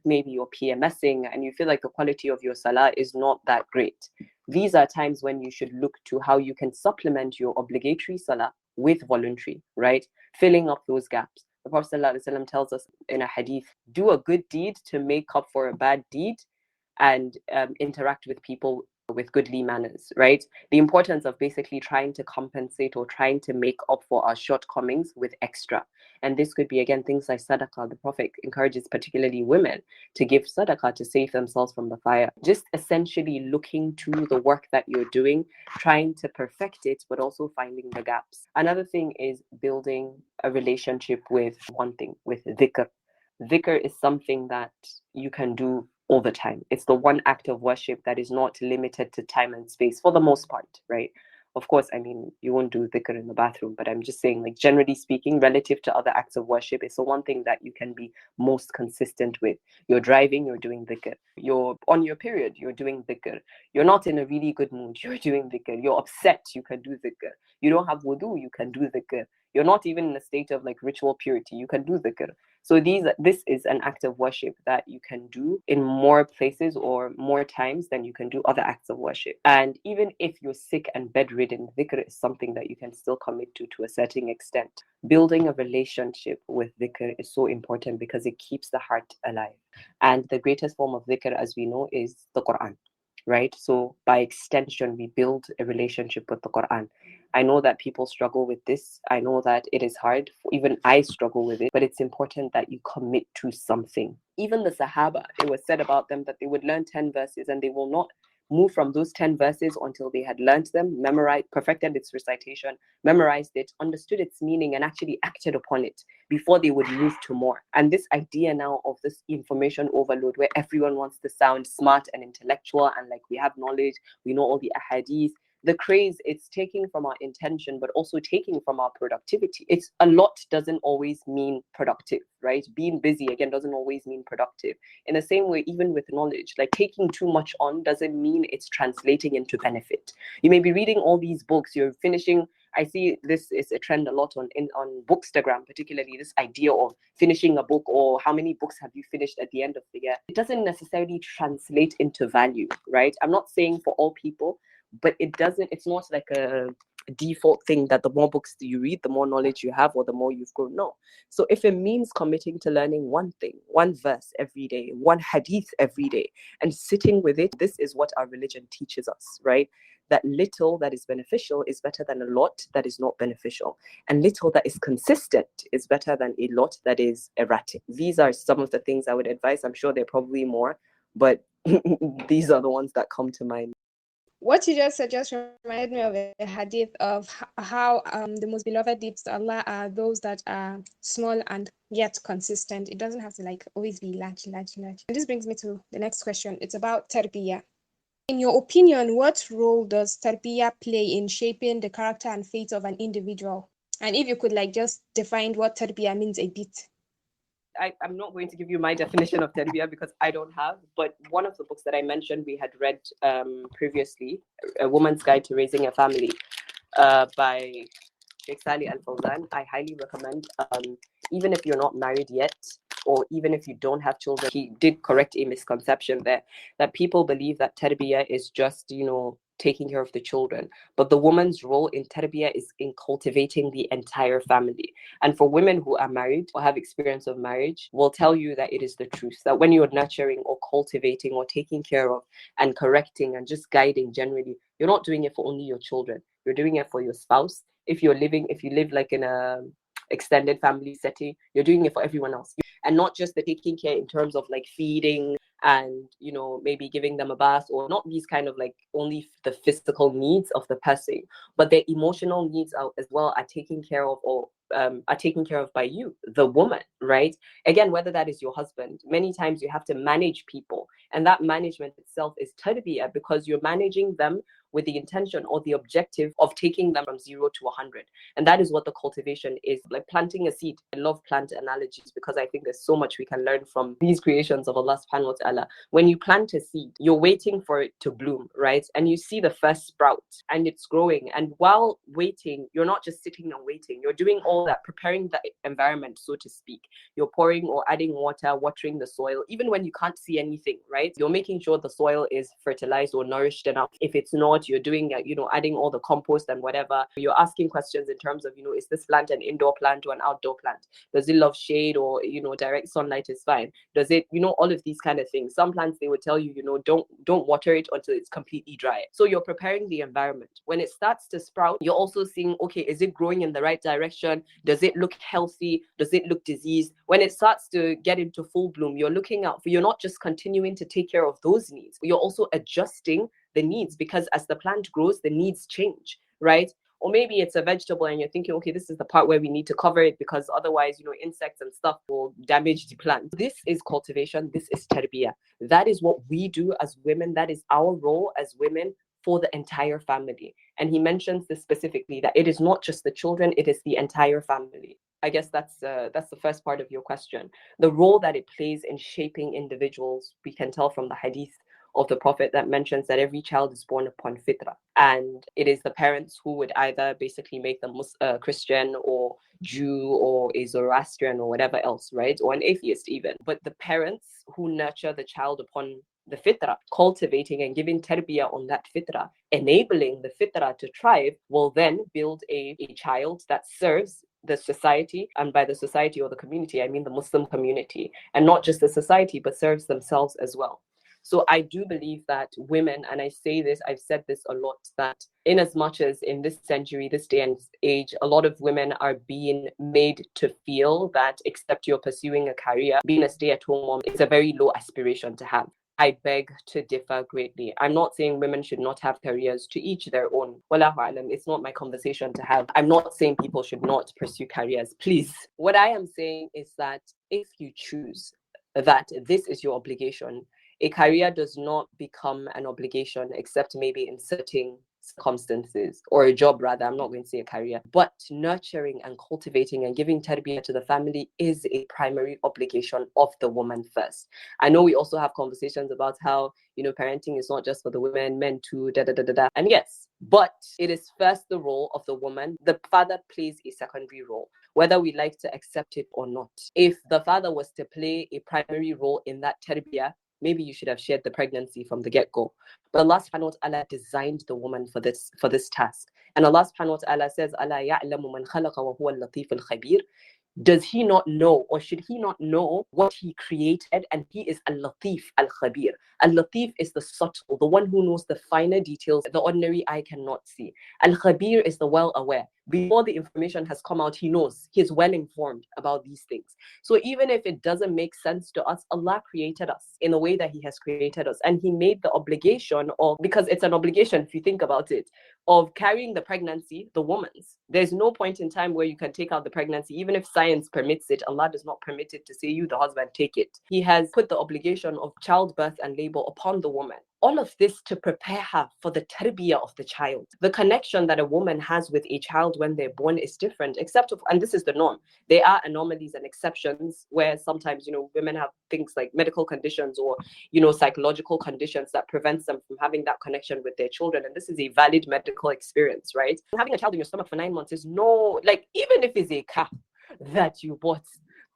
S2: maybe you're PMSing and you feel like the quality of your salah is not that great. These are times when you should look to how you can supplement your obligatory salah with voluntary, right? Filling up those gaps. The Prophet ﷺ tells us in a hadith, do a good deed to make up for a bad deed, and interact with people with goodly manners, right? The importance of basically trying to compensate or trying to make up for our shortcomings with extra. And this could be, again, things like sadaqah. The Prophet encourages particularly women to give sadaqah to save themselves from the fire. Just essentially looking to the work that you're doing, trying to perfect it, but also finding the gaps. Another thing is building a relationship with dhikr. Dhikr is something that you can do all the time. It's the one act of worship that is not limited to time and space for the most part, right? Of course, I mean, you won't do dhikr in the bathroom, but I'm just saying, like, generally speaking, relative to other acts of worship, it's the one thing that you can be most consistent with. You're driving, you're doing dhikr. You're on your period, you're doing dhikr. You're not in a really good mood, you're doing dhikr. You're upset, you can do dhikr. You don't have wudu, you can do dhikr. You're not even in a state of like ritual purity, you can do dhikr. So this is an act of worship that you can do in more places or more times than you can do other acts of worship. And even if you're sick and bedridden, dhikr is something that you can still commit to a certain extent. Building a relationship with dhikr is so important because it keeps the heart alive. And the greatest form of dhikr, as we know, is the Quran, right? So by extension, we build a relationship with the Quran. I know that people struggle with this. I know that it is hard. Even I struggle with it, but it's important that you commit to something. Even the Sahaba, it was said about them that they would learn 10 verses and they will not move from those 10 verses until they had learned them, memorized, perfected its recitation, memorized it, understood its meaning, and actually acted upon it before they would move to more. And this idea now of this information overload where everyone wants to sound smart and intellectual and like we have knowledge, we know all the ahadith, the craze, it's taking from our intention, but also taking from our productivity. It's a lot doesn't always mean productive, right? Being busy, again, doesn't always mean productive. In the same way, even with knowledge, like taking too much on doesn't mean it's translating into benefit. You may be reading all these books, you're finishing. I see this is a trend a lot on Bookstagram, particularly this idea of finishing a book or how many books have you finished at the end of the year. It doesn't necessarily translate into value, right? I'm not saying for all people, but it's not like a default thing that the more books you read, the more knowledge you have or the more you've grown. No. So if it means committing to learning one thing, one verse every day, one hadith every day, and sitting with it, this is what our religion teaches us, right? That little that is beneficial is better than a lot that is not beneficial. And little that is consistent is better than a lot that is erratic. These are some of the things I would advise. I'm sure there are probably more, but these are the ones that come to mind.
S1: What you just said just reminded me of a hadith of how the most beloved deeds to Allah are those that are small and yet consistent. It doesn't have to like always be large, large, large. And this brings me to the next question. It's about tarbiyah. In your opinion, what role does tarbiyah play in shaping the character and fate of an individual? And if you could like just define what tarbiyah means a bit.
S2: I'm not going to give you my definition of tarbiyah because I don't have, but one of the books that I mentioned we had read previously, A Woman's Guide to Raising a Family, by Sheikh Sali Al Fawzan, I highly recommend. Even if you're not married yet, or even if you don't have children, he did correct a misconception there that people believe that tarbiyah is just, taking care of the children. But the woman's role in tarbiyah is in cultivating the entire family. And for women who are married or have experience of marriage, will tell you that it is the truth. That when you're nurturing or cultivating or taking care of and correcting and just guiding generally, you're not doing it for only your children. You're doing it for your spouse. If you live like in a extended family setting, you're doing it for everyone else. And not just the taking care in terms of like feeding and maybe giving them a bath, or not these kind of like only the physical needs of the person, but their emotional needs are, as well, are taken care of, or are taken care of by you, the woman, right? Again, whether that is your husband, many times you have to manage people, and that management itself is tarbiyah, because you're managing them with the intention or the objective of taking them from 0 to 100. And that is what the cultivation is, like planting a seed. I love plant analogies because I think there's so much we can learn from these creations of Allah subhanahu wa ta'ala. When you plant a seed, you're waiting for it to bloom, right? And you see the first sprout and it's growing. And while waiting, you're not just sitting and waiting. You're doing all that, preparing the environment, so to speak. You're pouring or adding water, watering the soil, even when you can't see anything, right? You're making sure the soil is fertilized or nourished enough. If it's not, you're doing, adding all the compost and whatever. You're asking questions in terms of, is this plant an indoor plant or an outdoor plant? Does it love shade, or, direct sunlight is fine? Does it, all of these kind of things. Some plants, they would tell you, don't water it until it's completely dry. So you're preparing the environment. When it starts to sprout, you're also seeing, okay, is it growing in the right direction? Does it look healthy? Does it look diseased? When it starts to get into full bloom, you're looking out for, you're not just continuing to take care of those needs, you're also adjusting the needs, because as the plant grows, the needs change, right? Or maybe it's a vegetable and you're thinking, okay, this is the part where we need to cover it because otherwise, insects and stuff will damage the plant. This is cultivation. This is tarbiyah. That is what we do as women. That is our role as women for the entire family. And he mentions this specifically, that it is not just the children, it is the entire family. I guess that's the first part of your question. The role that it plays in shaping individuals, we can tell from the hadith of the Prophet that mentions that every child is born upon fitra, and it is the parents who would either basically make them Christian or Jew or a Zoroastrian or whatever else, right? Or an atheist even. But the parents who nurture the child upon the fitra, cultivating and giving tarbiyah on that fitra, enabling the fitra to thrive, will then build a child that serves the society, and by the society or the community, I mean the Muslim community, and not just the society, but serves themselves as well. So I do believe that women, and I say this, I've said this a lot, that in as much as in this century, this day and age, a lot of women are being made to feel that except you're pursuing a career, being a stay-at-home mom is a very low aspiration to have. I beg to differ greatly. I'm not saying women should not have careers, to each their own. Wallahu alam, it's not my conversation to have. I'm not saying people should not pursue careers, please. What I am saying is that if you choose that this is your obligation, a career does not become an obligation except maybe in certain circumstances, or a job rather. I'm not going to say a career, but nurturing and cultivating and giving tarbiyah to the family is a primary obligation of the woman first. I know we also have conversations about how, parenting is not just for the women, men too, da da da da da. And yes, but it is first the role of the woman. The father plays a secondary role, whether we like to accept it or not. If the father was to play a primary role in that tarbiyah, maybe you should have shared the pregnancy from the get-go. But Allah subhanahu wa ta'ala designed the woman for this task. And Allah subhanahu wa ta'ala says, "Ala ya'lamu man khalaqa wa huwa al-latif al-khabir." Does he not know, or should he not know what he created? And he is Al-Latif Al-Khabir. Al-Latif is the subtle, the one who knows the finer details the ordinary eye cannot see. Al-Khabir is the well-aware. Before the information has come out, he knows. He is well-informed about these things. So even if it doesn't make sense to us, Allah created us in the way that he has created us. And he made the obligation of, because it's an obligation if you think about it, of carrying the pregnancy, the woman's. There's no point in time where you can take out the pregnancy, even if science permits it. Allah does not permit it to say, you, the husband, take it. He has put the obligation of childbirth and labor upon the woman. All of this to prepare her for the tarbiyah of the child. The connection that a woman has with a child when they're born is different, except, and this is the norm. There are anomalies and exceptions where sometimes, women have things like medical conditions or, psychological conditions that prevents them from having that connection with their children. And this is a valid medical experience, right? Having a child in your stomach for 9 months is no, like, even if it's a car that you bought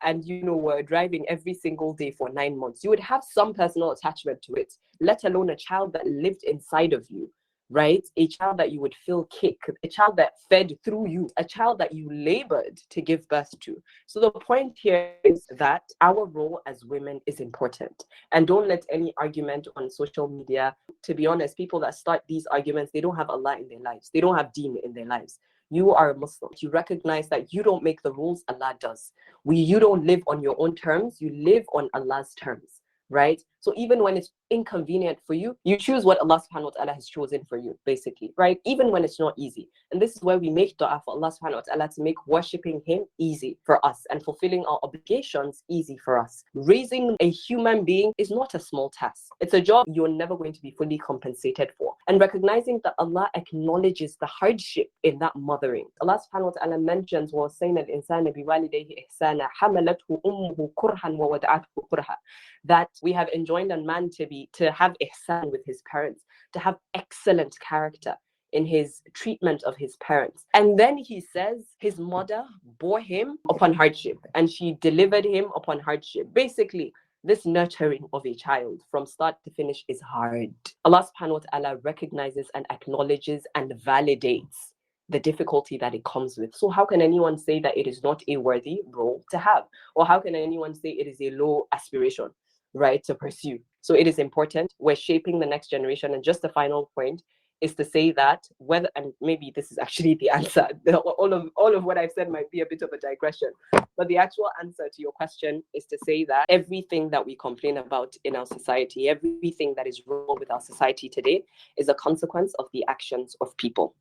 S2: and were driving every single day for 9 months, you would have some personal attachment to it, let alone a child that lived inside of you, right? A child that you would feel kick, a child that fed through you, a child that you labored to give birth to. So the point here is that our role as women is important. And don't let any argument on social media, to be honest, people that start these arguments, they don't have Allah in their lives. They don't have deen in their lives. You are a Muslim. You recognize that you don't make the rules, Allah does. You don't live on your own terms, you live on Allah's terms, right? So even when it's inconvenient for you, you choose what Allah subhanahu wa ta'ala has chosen for you, basically, right? Even when it's not easy. And this is where we make dua for Allah subhanahu wa ta'ala to make worshipping him easy for us and fulfilling our obligations easy for us. Raising a human being is not a small task. It's a job you're never going to be fully compensated for. And recognizing that Allah acknowledges the hardship in that mothering. Allah subhanahu wa ta'ala mentions وَوَصَّيْنَا الْإِنسَانَ بِوَالِدَيْهِ إِحْسَانًا حَمَلَتْهُ أُمُّهُ كُرْهًا وَوَضَعَتْهُ كُرْهًا, that we have enjoined on man to have ihsan with his parents, to have excellent character in his treatment of his parents. And then he says his mother bore him upon hardship and she delivered him upon hardship. Basically, this nurturing of a child from start to finish is hard. Allah subhanahu wa ta'ala recognizes and acknowledges and validates the difficulty that it comes with. So how can anyone say that it is not a worthy role to have? Or how can anyone say it is a low aspiration, right, to pursue? So it is important. We're shaping the next generation. And just the final point is to say that whether, and maybe this is actually the answer, all of what I've said might be a bit of a digression, but the actual answer to your question is to say that everything that we complain about in our society, everything that is wrong with our society today is a consequence of the actions of people.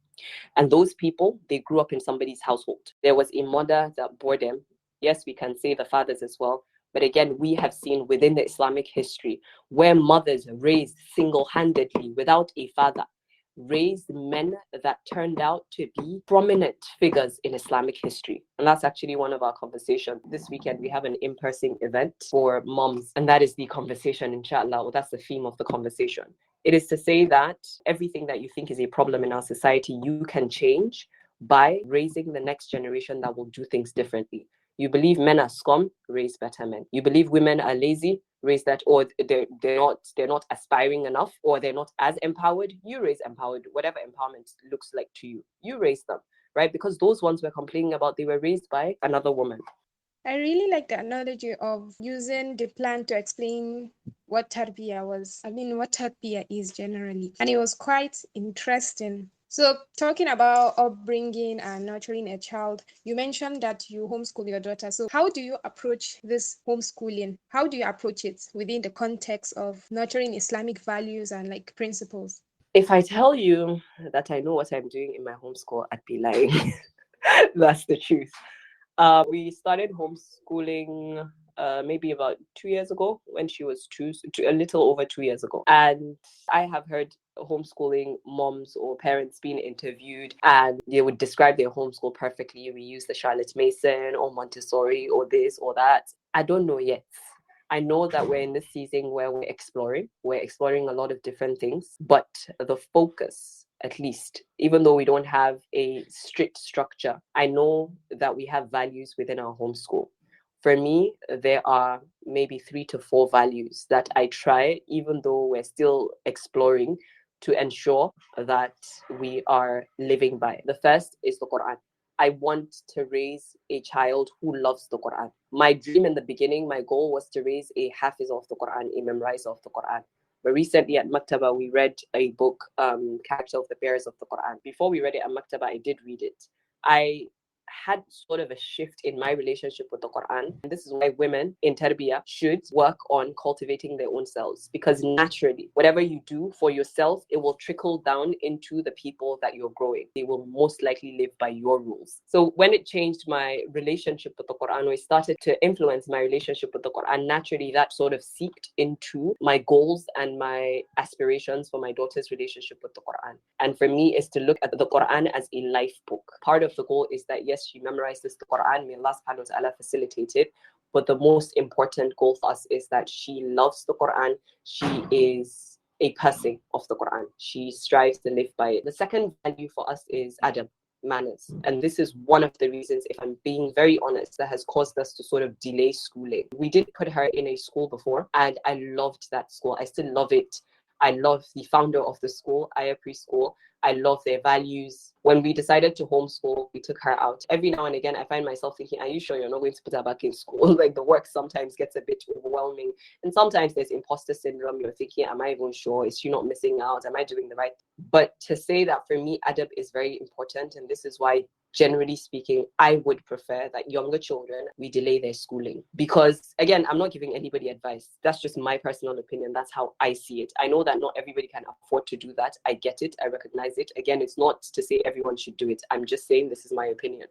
S2: And those people, they grew up in somebody's household. There was a mother that bore them. Yes, we can say the fathers as well. But again, we have seen within the Islamic history where mothers raised single-handedly without a father, raised men that turned out to be prominent figures in Islamic history. And that's actually one of our conversations. This weekend, we have an in-person event for moms. And that is the conversation, inshallah, or that's the theme of the conversation. It is to say that everything that you think is a problem in our society, you can change by raising the next generation that will do things differently. You believe men are scum, raise better men. You believe women are lazy, raise that, or they're not aspiring enough, or they're not as empowered. You raise empowered, whatever empowerment looks like to you. You raise them, right? Because those ones we're complaining about, they were raised by another woman.
S1: I really like the analogy of using the plant to explain what tarbiyah was. I mean, what tarbiyah is generally. And it was quite interesting. So, talking about upbringing and nurturing a child, you mentioned that you homeschool your daughter. So, how do you approach this homeschooling? How do you approach it within the context of nurturing Islamic values and like principles?
S2: If I tell you that I know what I'm doing in my homeschool, I'd be lying. That's the truth. We started homeschooling maybe about 2 years ago when she was a little over 2 years ago. And I have heard homeschooling moms or parents being interviewed and they would describe their homeschool perfectly. We use the Charlotte Mason or Montessori or this or that. I don't know yet. I know that we're in this season where we're exploring. We're exploring a lot of different things, but the focus, at least, even though we don't have a strict structure, I know that we have values within our homeschool. For me, there are maybe 3 to 4 values that I try, even though we're still exploring, to ensure that we are living by. The first is the Quran. I want to raise a child who loves the Quran. My dream in the beginning, my goal was to raise a hafiz of the Quran, a memorizer of the Quran. But recently at maktabah, we read a book, Character of the Bearers of the Quran. Before we read it at maktabah, I did read it. I had sort of a shift in my relationship with the Quran. And this is why women in tarbiyah should work on cultivating their own selves, because naturally, whatever you do for yourself, it will trickle down into the people that you're growing. They will most likely live by your rules. So when it changed my relationship with the Quran, or it started to influence my relationship with the Quran, naturally that sort of seeped into my goals and my aspirations for my daughter's relationship with the Quran. And for me, is to look at the Quran as a life book. Part of the goal is that yes, she memorizes the Quran, may Allah subhanahu wa ta'ala facilitate it. But the most important goal for us is that she loves the Quran. She is a person of the Quran. She strives to live by it. The second value for us is adab, manners. And this is one of the reasons, if I'm being very honest, that has caused us to sort of delay schooling. We did put her in a school before, and I loved that school. I still love it. I love the founder of the school, Aya Preschool. I love their values. When we decided to homeschool, we took her out. Every now and again, I find myself thinking, are you sure you're not going to put her back in school? Like the work sometimes gets a bit overwhelming. And sometimes there's imposter syndrome. You're thinking, am I even sure? Is she not missing out? Am I doing the right thing? But to say that for me, adab is very important. And this is why, generally speaking, I would prefer that younger children, we delay their schooling. Because again, I'm not giving anybody advice. That's just my personal opinion. That's how I see it. I know that not everybody can afford to do that. I get it. I recognize it. Again, it's not to say everyone should do it. I'm just saying this is my opinion.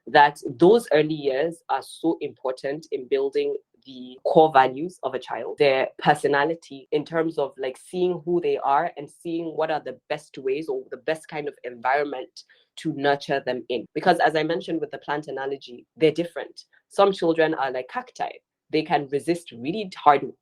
S2: That those early years are so important in building the core values of a child, their personality, in terms of like seeing who they are and seeing what are the best ways or the best kind of environment to nurture them in. Because as I mentioned with the plant analogy, they're different. Some children are like cacti. They can resist really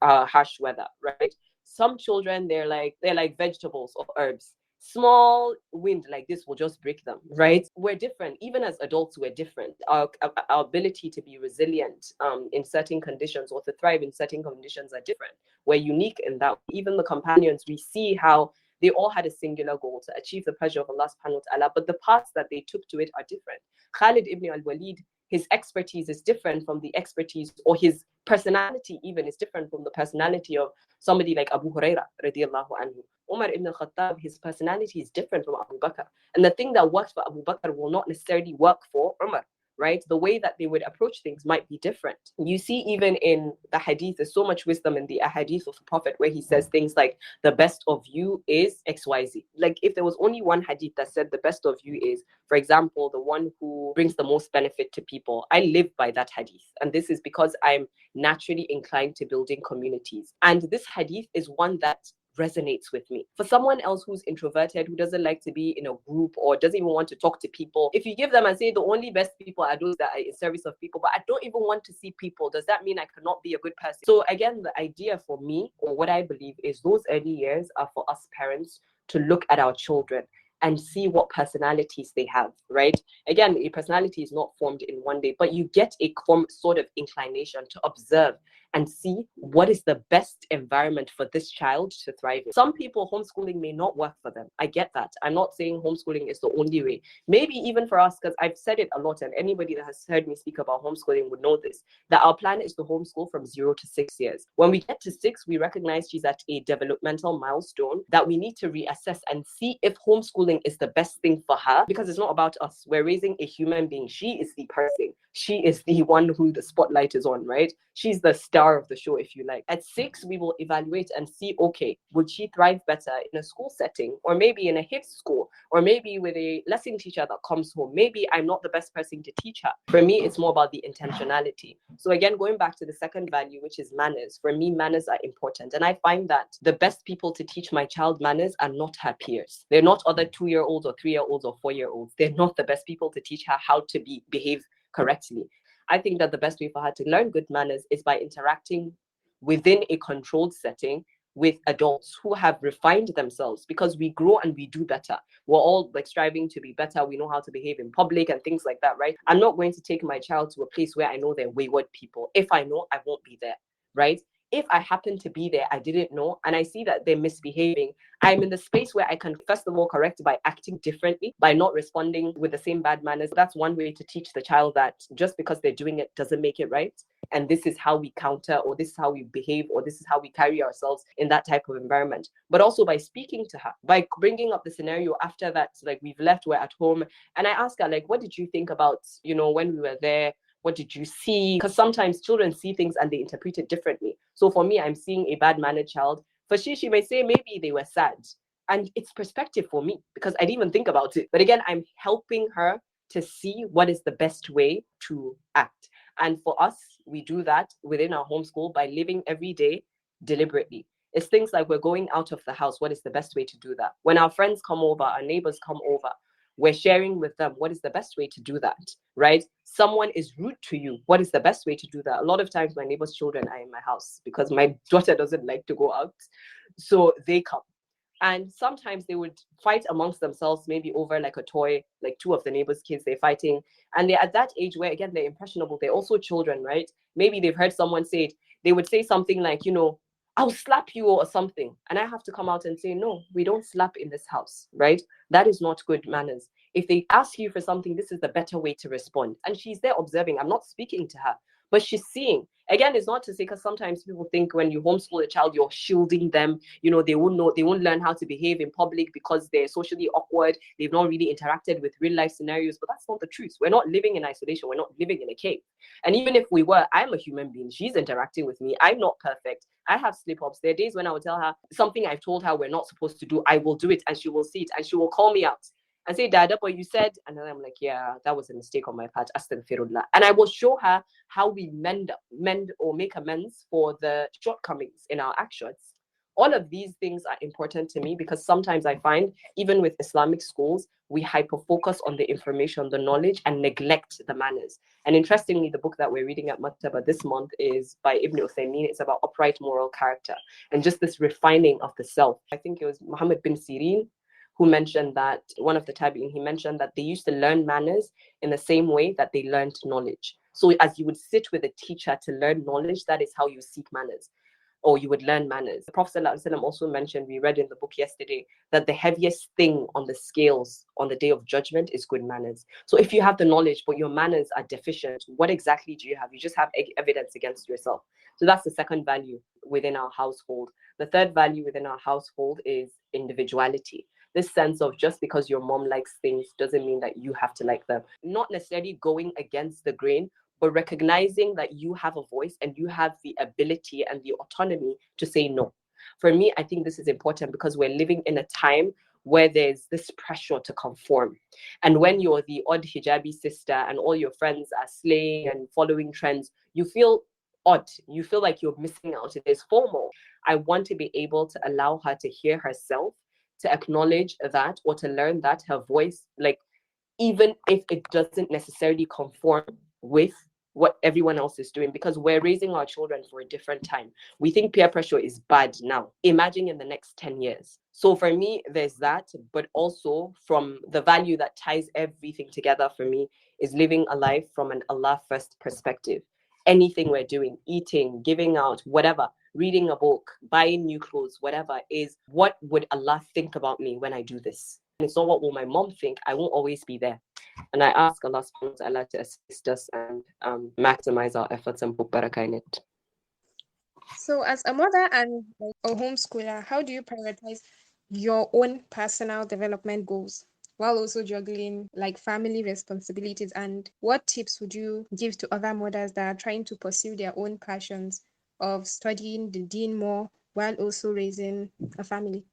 S2: harsh weather, right? Some children, they're like vegetables or herbs. Small wind like this will just break them, right? We're different. Even as adults, we're different. Our ability to be resilient in certain conditions or to thrive in certain conditions are different. We're unique in that. Even the companions, we see how they all had a singular goal to achieve the pleasure of Allah subhanahu wa ta'ala, but the paths that they took to it are different. Khalid ibn al-Walid, his expertise is different from the expertise, or his personality even is different from the personality of somebody like Abu Huraira radiallahu anhu. Umar ibn al-Khattab, his personality is different from Abu Bakr. And the thing that works for Abu Bakr will not necessarily work for Umar, right? The way that they would approach things might be different. You see, even in the hadith, there's so much wisdom in the hadith of the Prophet where he says things like, the best of you is XYZ. Like if there was only one hadith that said the best of you is, for example, the one who brings the most benefit to people, I live by that hadith. And this is because I'm naturally inclined to building communities. And this hadith is one that resonates with me. For someone else who's introverted, who doesn't like to be in a group or doesn't even want to talk to people, if you give them and say the only best people are those that are in service of people, but I don't even want to see people, does that mean I cannot be a good person? So again, the idea for me, or what I believe, is those early years are for us parents to look at our children and see what personalities they have, right? Again, a personality is not formed in one day, but you get a sort of inclination to observe and see what is the best environment for this child to thrive in. Some people, homeschooling may not work for them. I get that. I'm not saying homeschooling is the only way. Maybe even for us, because I've said it a lot, and anybody that has heard me speak about homeschooling would know this, that our plan is to homeschool from 0 to 6 years. When we get to 6, we recognize she's at a developmental milestone that we need to reassess and see if homeschooling is the best thing for her, because it's not about us. We're raising a human being. She is the person. She is the one who the spotlight is on, right? She's the star of the show, if you like. At 6, we will evaluate and see, okay, would she thrive better in a school setting, or maybe in a hip school, or maybe with a lesson teacher that comes home? Maybe I'm not the best person to teach her. For me, it's more about the intentionality. So again, going back to the second value, which is manners. For me, manners are important. And I find that the best people to teach my child manners are not her peers. They're not other 2-year-olds or 3-year-olds or 4-year-olds. They're not the best people to teach her how to behave correctly. I think that the best way for her to learn good manners is by interacting within a controlled setting with adults who have refined themselves, because we grow and we do better. We're all like striving to be better. We know how to behave in public and things like that, right? I'm not going to take my child to a place where I know they're wayward people. If I know, I won't be there, right? if I happen to be there, I didn't know, and I see that they're misbehaving, I'm in the space where I can, first of all, correct by acting differently, by not responding with the same bad manners. That's one way to teach the child that just because they're doing it doesn't make it right. And this is how we counter, or this is how we behave, or this is how we carry ourselves in that type of environment. But also by speaking to her, by bringing up the scenario after that, like we've left, we're at home, and I ask her, like, what did you think about, when we were there? What did you see? Because sometimes children see things and they interpret it differently. So for me, I'm seeing a bad mannered child. For she may say maybe they were sad. And it's perspective for me because I didn't even think about it. But again, I'm helping her to see what is the best way to act. And for us, we do that within our homeschool by living every day deliberately. It's things like we're going out of the house. What is the best way to do that? When our friends come over, our neighbors come over, we're sharing with them what is the best way to do that, right? Someone is rude to you. What is the best way to do that? A lot of times my neighbors' children are in my house because my daughter doesn't like to go out. So they come. And sometimes they would fight amongst themselves, maybe over like a toy, like two of the neighbors' kids, they're fighting. And they're at that age where, again, they're impressionable. They're also children, right? Maybe they've heard someone say it. They would say something like, I'll slap you or something. And I have to come out and say, no, we don't slap in this house, right? That is not good manners. If they ask you for something, this is the better way to respond. And she's there observing. I'm not speaking to her, but she's seeing. Again, it's not to say, because sometimes people think when you homeschool a child, you're shielding them. They won't know, they won't learn how to behave in public because they're socially awkward. They've not really interacted with real life scenarios, but that's not the truth. We're not living in isolation. We're not living in a cave. And even if we were, I'm a human being. She's interacting with me. I'm not perfect. I have slip-ups. There are days when I will tell her something I've told her we're not supposed to do. I will do it and she will see it and she will call me out and say, Dada, but you said, and then I'm like, yeah, that was a mistake on my part. Astaghfirullah. And I will show her how we mend or make amends for the shortcomings in our actions. All of these things are important to me because sometimes I find, even with Islamic schools, we hyper-focus on the information, the knowledge, and neglect the manners. And interestingly, the book that we're reading at Maktabah this month is by Ibn Uthaymeen. It's about upright moral character and just this refining of the self. I think it was Muhammad bin Sirin who mentioned that, one of the tabi'in, he mentioned that they used to learn manners in the same way that they learned knowledge. So as you would sit with a teacher to learn knowledge, that is how you seek manners, or you would learn manners. The Prophet ﷺ also mentioned, we read in the book yesterday, that the heaviest thing on the scales on the day of judgment is good manners. So if you have the knowledge, but your manners are deficient, what exactly do you have? You just have evidence against yourself. So that's the second value within our household. The third value within our household is individuality. This sense of just because your mom likes things doesn't mean that you have to like them. Not necessarily going against the grain, but recognizing that you have a voice and you have the ability and the autonomy to say no. For me, I think this is important because we're living in a time where there's this pressure to conform. And when you're the odd hijabi sister and all your friends are slaying and following trends, you feel odd. You feel like you're missing out. There's FOMO. I want to be able to allow her to hear herself, to acknowledge that, or to learn that her voice, like, even if it doesn't necessarily conform with what everyone else is doing, because we're raising our children for a different time. We think peer pressure is bad now. Imagine in the next 10 years. So for me, there's that, but also from the value that ties everything together for me is living a life from an Allah first perspective. Anything we're doing, eating, giving out, whatever, reading a book, buying new clothes, whatever, is what would Allah think about me when I do this? And it's not what will my mom think. I won't always be there. And I ask Allah subhanahu wa ta'ala to assist us and maximize our efforts and put barakah in it.
S1: So, as a mother and like a homeschooler, how do you prioritize your own personal development goals while also juggling like family responsibilities? And what tips would you give to other mothers that are trying to pursue their own passions of studying the deen more while also raising a family?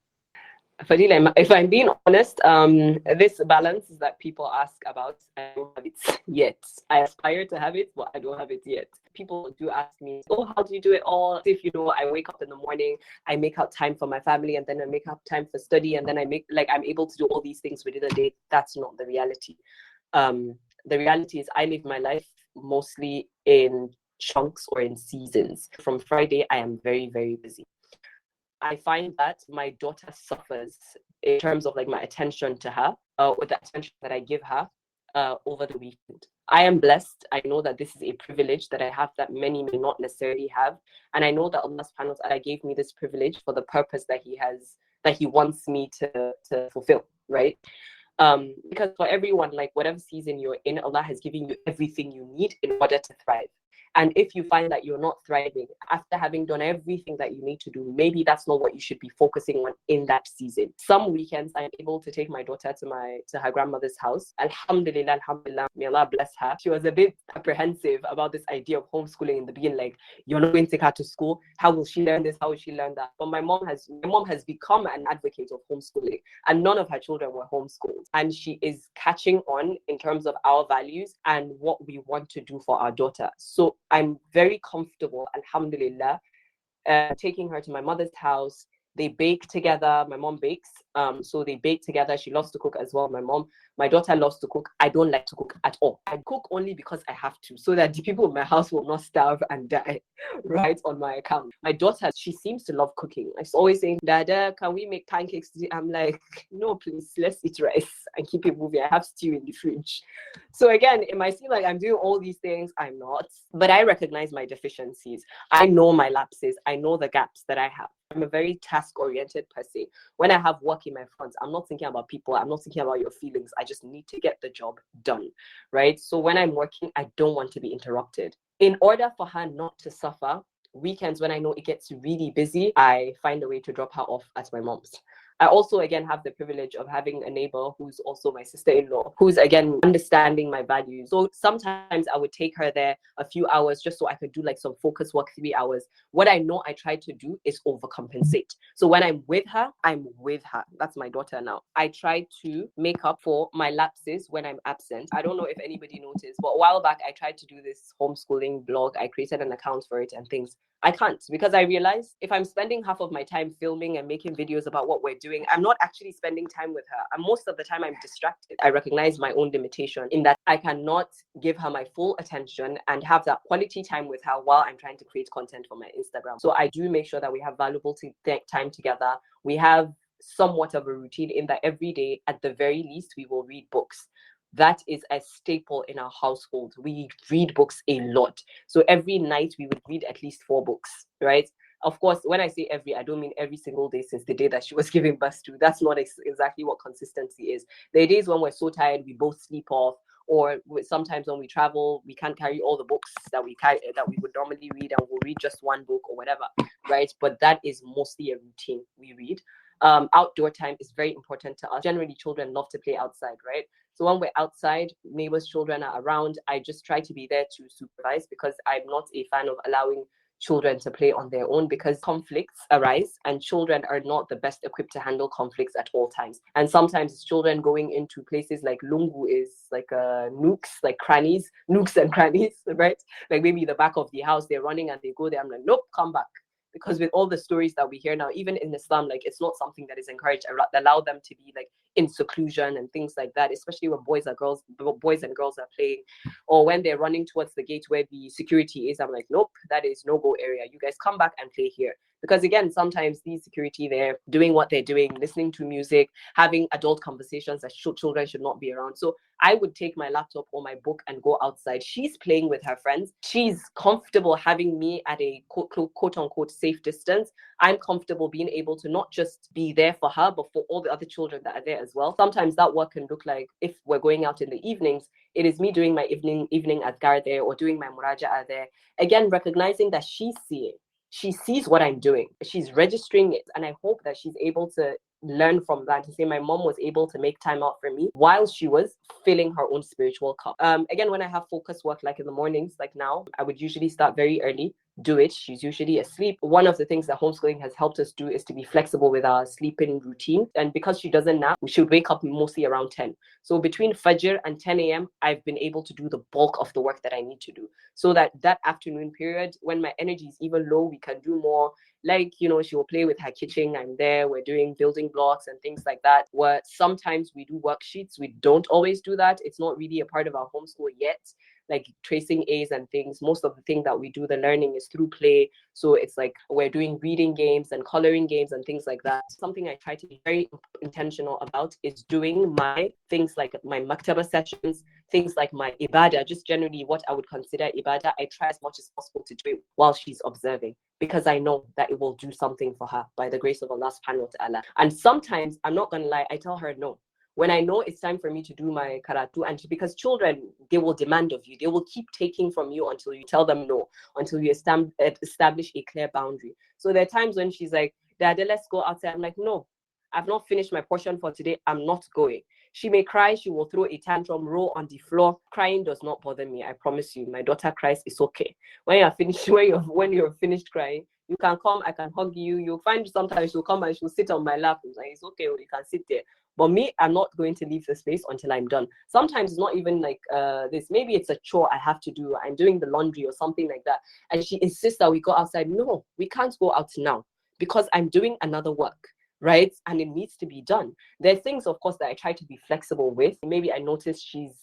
S2: Fadila, if I'm being honest, this balance that people ask about, I don't have it yet. I aspire to have it, but I don't have it yet. People do ask me, oh, how do you do it all? If, I wake up in the morning, I make out time for my family, and then I make out time for study, and then I'm able to do all these things within a day. That's not the reality. The reality is I live my life mostly in chunks or in seasons. From Friday, I am very, very busy. I find that my daughter suffers in terms of like my attention to her, or the attention that I give her over the weekend. I am blessed. I know that this is a privilege that I have that many may not necessarily have. And I know that Allah subhanahu wa ta'ala gave me this privilege for the purpose that He wants me to fulfill, right? Because for everyone, like whatever season you're in, Allah has given you everything you need in order to thrive. And if you find that you're not thriving after having done everything that you need to do, maybe that's not what you should be focusing on in that season. Some weekends I'm able to take my daughter to her grandmother's house. Alhamdulillah, alhamdulillah, may Allah bless her. She was a bit apprehensive about this idea of homeschooling in the beginning, like, you're not going to take her to school. How will she learn this? How will she learn that? But my mom has become an advocate of homeschooling, and none of her children were homeschooled. And she is catching on in terms of our values and what we want to do for our daughter. So I'm very comfortable, alhamdulillah, taking her to my mother's house. They bake together. My mom bakes. So they bake together. She loves to cook as well. My daughter loves to cook. I don't like to cook at all. I cook only because I have to, so that the people in my house will not starve and die, right, on my account. My daughter, she seems to love cooking. She's always saying, Dada, can we make pancakes today? I'm like, no, please, let's eat rice and keep it moving. I have stew in the fridge. So again, it might seem like I'm doing all these things. I'm not. But I recognize my deficiencies. I know my lapses. I know the gaps that I have. I'm a very task-oriented person. When I have work in my front, I'm not thinking about people. I'm not thinking about your feelings. I just need to get the job done, right? So when I'm working, I don't want to be interrupted. In order for her not to suffer, weekends when I know it gets really busy, I find a way to drop her off at my mom's. I also, again, have the privilege of having a neighbor who's also my sister-in-law, who's, again, understanding my values. So sometimes I would take her there a few hours just so I could do like some focus work, 3 hours. What I know I try to do is overcompensate. So when I'm with her, I'm with her. That's my daughter now. I try to make up for my lapses when I'm absent. I don't know if anybody noticed, but a while back, I tried to do this homeschooling blog. I created an account for it and things. I can't, because I realized if I'm spending half of my time filming and making videos about what we're doing, I'm not actually spending time with her. And most of the time I'm distracted. I recognize my own limitation in that I cannot give her my full attention and have that quality time with her while I'm trying to create content for my Instagram. So I do make sure that we have valuable time together. We have somewhat of a routine in that every day, at the very least, we will read books. That is a staple in our household. We read books a lot. So every night we would read at least 4 books, right? Of course, when I say every, I don't mean every single day since the day that she was giving birth to. That's not exactly what consistency is. There are days when we're so tired, we both sleep off, or sometimes when we travel, we can't carry all the books that we would normally read, and we'll read just one book or whatever, right? But that is mostly a routine we read. Outdoor time is very important to us. Generally, children love to play outside, right? So when we're outside, neighbors' children are around, I just try to be there to supervise, because I'm not a fan of allowing children to play on their own, because conflicts arise and children are not the best equipped to handle conflicts at all times. And sometimes it's children going into places like Lungu is like nooks, like crannies, nooks and crannies, right? Like maybe the back of the house, they're running and they go there. I'm like, nope, come back. Because with all the stories that we hear now, even in Islam, like it's not something that is encouraged. Allow them to be like in seclusion and things like that, especially when boys and girls are playing, or when they're running towards the gate where the security is. I'm like, nope, that is no-go area. You guys come back and play here. Because again, sometimes these security, they're doing what they're doing, listening to music, having adult conversations that children should not be around. So I would take my laptop or my book and go outside. She's playing with her friends. She's comfortable having me at a quote unquote safe distance. I'm comfortable being able to not just be there for her, but for all the other children that are there as well. Sometimes that work can look like, if we're going out in the evenings, it is me doing my evening adhkar there, or doing my muraja'a there. Again, recognizing that she's seeing. She sees what I'm doing. She's registering it. And I hope that she's able to learn from that, to say my mom was able to make time out for me while she was filling her own spiritual cup. Again, when I have focus work, like in the mornings, like now, I would usually start very early, do it. She's usually asleep. One of the things that homeschooling has helped us do is to be flexible with our sleeping routine. And because she doesn't nap, she would wake up mostly around 10. So between Fajr and 10 a.m., I've been able to do the bulk of the work that I need to do. So that afternoon period, when my energy is even low, we can do more. Like, she will play with her kitchen. I'm there. We're doing building blocks and things like that. Where sometimes we do worksheets. We don't always do that. It's not really a part of our homeschool yet. like tracing A's and things. Most of the thing that we do, the learning is through play. So it's like we're doing reading games and coloring games and things like that. Something I try to be very intentional about is doing my things like my maktabah sessions, things like my ibadah, just generally what I would consider ibadah. I try as much as possible to do it while she's observing, because I know that it will do something for her by the grace of Allah subhanahu wa ta'ala. And sometimes, I'm not gonna lie, I tell her no. When I know it's time for me to do my karatu, and because children, they will demand of you, they will keep taking from you until you tell them no, until you establish a clear boundary. So there are times when she's like, Dad, let's go outside. I'm like, no, I've not finished my portion for today. I'm not going. She may cry, she will throw a tantrum, roll on the floor. Crying does not bother me. I promise you. My daughter cries, it's okay. When you're finished, when you're finished crying, you can come, I can hug you. You'll find sometimes she'll come and she'll sit on my lap. It's like, it's okay, you can sit there. But me, I'm not going to leave the space until I'm done. Sometimes it's not even like this. Maybe it's a chore I have to do. I'm doing the laundry or something like that. And she insists that we go outside. No, we can't go out now because I'm doing another work, right? And it needs to be done. There are things, of course, that I try to be flexible with. Maybe I notice she's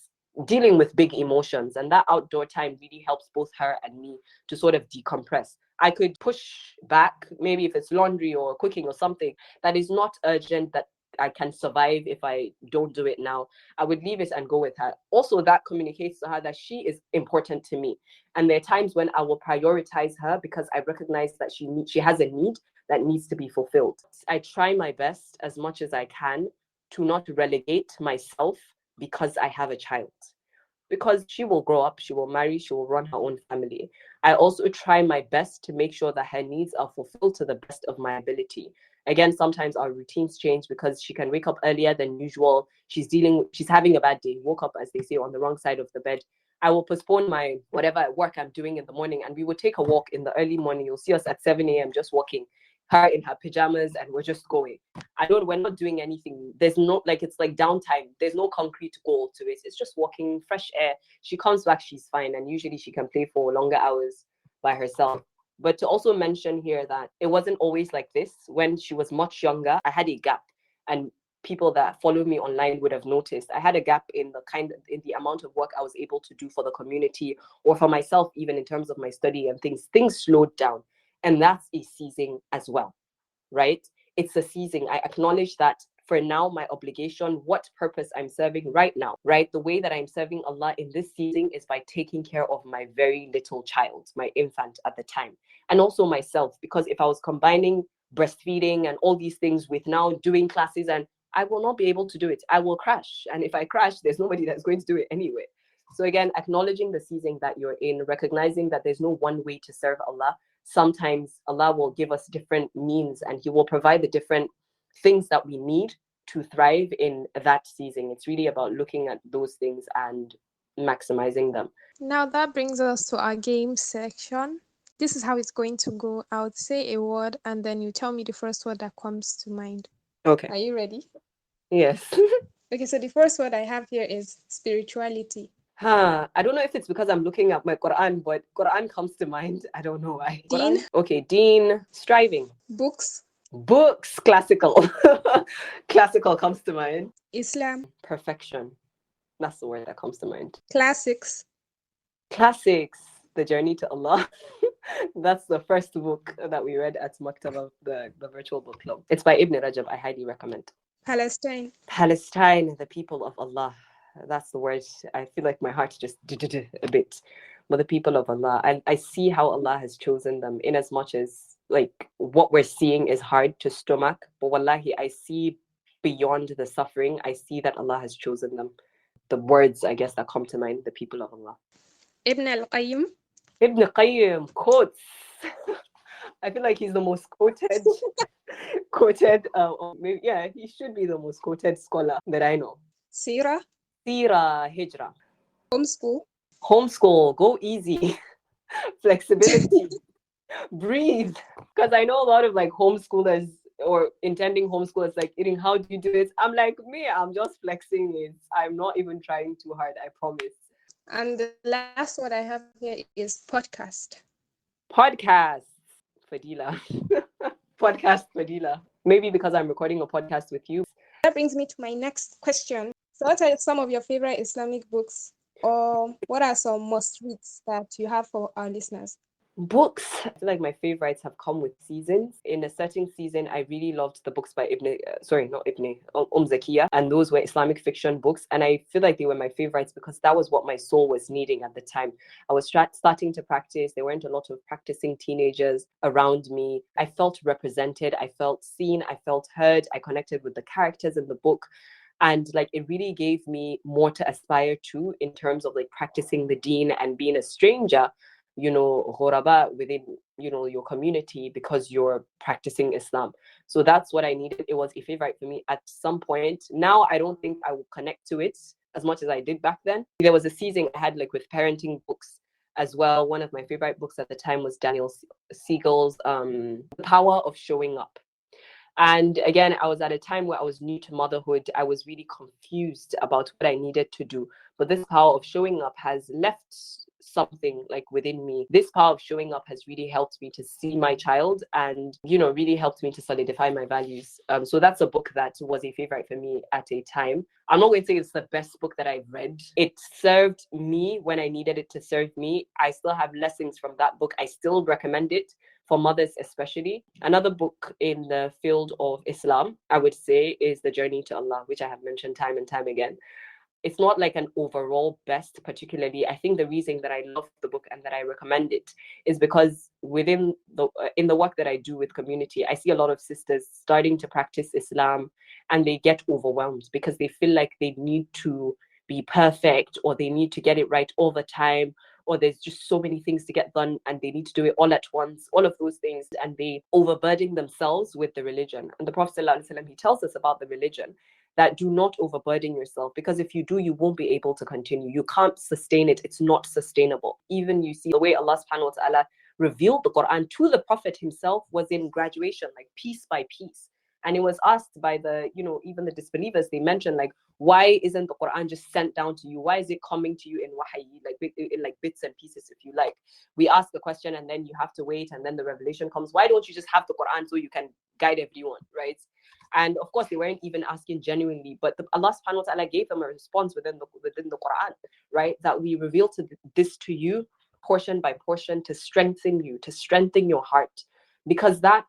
S2: dealing with big emotions, and that outdoor time really helps both her and me to sort of decompress. I could push back, maybe if it's laundry or cooking or something that is not urgent, that I can survive if I don't do it now. I would leave it and go with her. Also, that communicates to her that she is important to me. And there are times when I will prioritize her because I recognize that she has a need that needs to be fulfilled. I try my best as much as I can to not relegate myself because I have a child. Because she will grow up, she will marry, she will run her own family. I also try my best to make sure that her needs are fulfilled to the best of my ability. Again, sometimes our routines change because she can wake up earlier than usual. She's having a bad day, woke up, as they say, on the wrong side of the bed. I will postpone my whatever work I'm doing in the morning, and we will take a walk in the early morning. You'll see us at 7 a.m. just walking, her in her pajamas, and we're just going. We're not doing anything. There's no, like, it's like downtime. There's no concrete goal to it. It's just walking, fresh air. She comes back, she's fine. And usually she can play for longer hours by herself. But to also mention here that it wasn't always like this. When she was much younger, I had a gap. And people that follow me online would have noticed I had a gap in the amount of work I was able to do for the community or for myself, even in terms of my study and things. Things slowed down. And that's a season as well, right? It's a season. I acknowledge that for now, my obligation, what purpose I'm serving right now, right? The way that I'm serving Allah in this season is by taking care of my very little child, my infant at the time, and also myself, because if I was combining breastfeeding and all these things with now doing classes, and I will not be able to do it. I will crash. And if I crash, there's nobody that's going to do it anyway. So again, acknowledging the season that you're in, recognizing that there's no one way to serve Allah. Sometimes Allah will give us different means and He will provide the different things that we need to thrive in that season. It's really about looking at those things and maximizing them.
S1: Now that brings us to our game section. This is how it's going to go. I would say a word and then you tell me the first word that comes to mind.
S2: Okay.
S1: Are you ready?
S2: Yes.
S1: Okay, so the first word I have here is spirituality.
S2: I don't know if it's because I'm looking at my Quran, but Quran comes to mind. I don't know why.
S1: Deen.
S2: Quran? Okay, Deen, striving.
S1: Books.
S2: Books, classical. Classical comes to mind.
S1: Islam.
S2: Perfection. That's the word that comes to mind.
S1: Classics.
S2: Classics, The Journey to Allah. That's the first book that we read at Maktabah, the virtual book club. It's by Ibn Rajab. I highly recommend.
S1: Palestine.
S2: Palestine, the people of Allah. That's the word. I feel like my heart just a bit. But the people of Allah, I see how Allah has chosen them, in as much as like what we're seeing is hard to stomach. But wallahi, I see beyond the suffering. I see that Allah has chosen them. The words, I guess, that come to mind, the people of Allah.
S1: Ibn al-Qayyim.
S2: Ibn Qayyim, quotes. I feel like he's the most quoted, yeah, he should be the most quoted scholar that I know.
S1: Sirah.
S2: Sira, Hijrah.
S1: Homeschool.
S2: Homeschool, go easy. Flexibility. Breathe. Because I know a lot of like homeschoolers or intending homeschoolers like, eating, how do you do it? I'm like, me, I'm just flexing it. I'm not even trying too hard, I promise.
S1: And the last word I have here is podcast.
S2: Podcast. Fadila. Podcast Fadila. Maybe because I'm recording a podcast with you.
S1: That brings me to my next question. So what are some of your favorite Islamic books? or what are some must reads that you have for our listeners?
S2: Books, I feel like my favorites have come with seasons. In a certain season, I really loved the books by not Ibn, Zakiya, and those were Islamic fiction books. And I feel like they were my favorites because that was what my soul was needing at the time. I was starting to practice. There weren't a lot of practicing teenagers around me. I felt represented. I felt seen. I felt heard. I connected with the characters in the book. And like it really gave me more to aspire to in terms of like practicing the deen and being a stranger, ghuraba within, your community because you're practicing Islam. So that's what I needed. It was a favorite for me at some point. Now I don't think I will connect to it as much as I did back then. There was a season I had like with parenting books as well. One of my favorite books at the time was Daniel Siegel's The Power of Showing Up. And again, I was at a time where I was new to motherhood. I was really confused about what I needed to do. But this power of showing up has left something like within me. This power of showing up has really helped me to see my child and, really helped me to solidify my values. So that's a book that was a favorite for me at a time. I'm not going to say it's the best book that I've read. It served me when I needed it to serve me. I still have lessons from that book. I still recommend it for mothers especially. Another book in the field of Islam, I would say, is The Journey to Allah, which I have mentioned time and time again. It's not like an overall best particularly. I think the reason that I love the book and that I recommend it is because within the in the work that I do with community, I see a lot of sisters starting to practice Islam and they get overwhelmed because they feel like they need to be perfect or they need to get it right all the time, or there's just so many things to get done and they need to do it all at once, all of those things, and they overburden themselves with the religion. And the Prophet ﷺ, he tells us about the religion that do not overburden yourself, because if you do, you won't be able to continue. You can't sustain it. It's not sustainable. Even you see the way Allah subhanahu wa ta'ala revealed the Quran to the Prophet himself was in graduation, like piece by piece. And it was asked by the, even the disbelievers, they mentioned like, why isn't the Quran just sent down to you? Why is it coming to you in wahi, like in like bits and pieces, if you like? We ask the question and then you have to wait and then the revelation comes. Why don't you just have the Quran so you can guide everyone, right? And of course, they weren't even asking genuinely, but Allah subhanahu wa ta'ala gave them a response within the Quran, right? That we reveal this to you portion by portion to strengthen you, to strengthen your heart, because that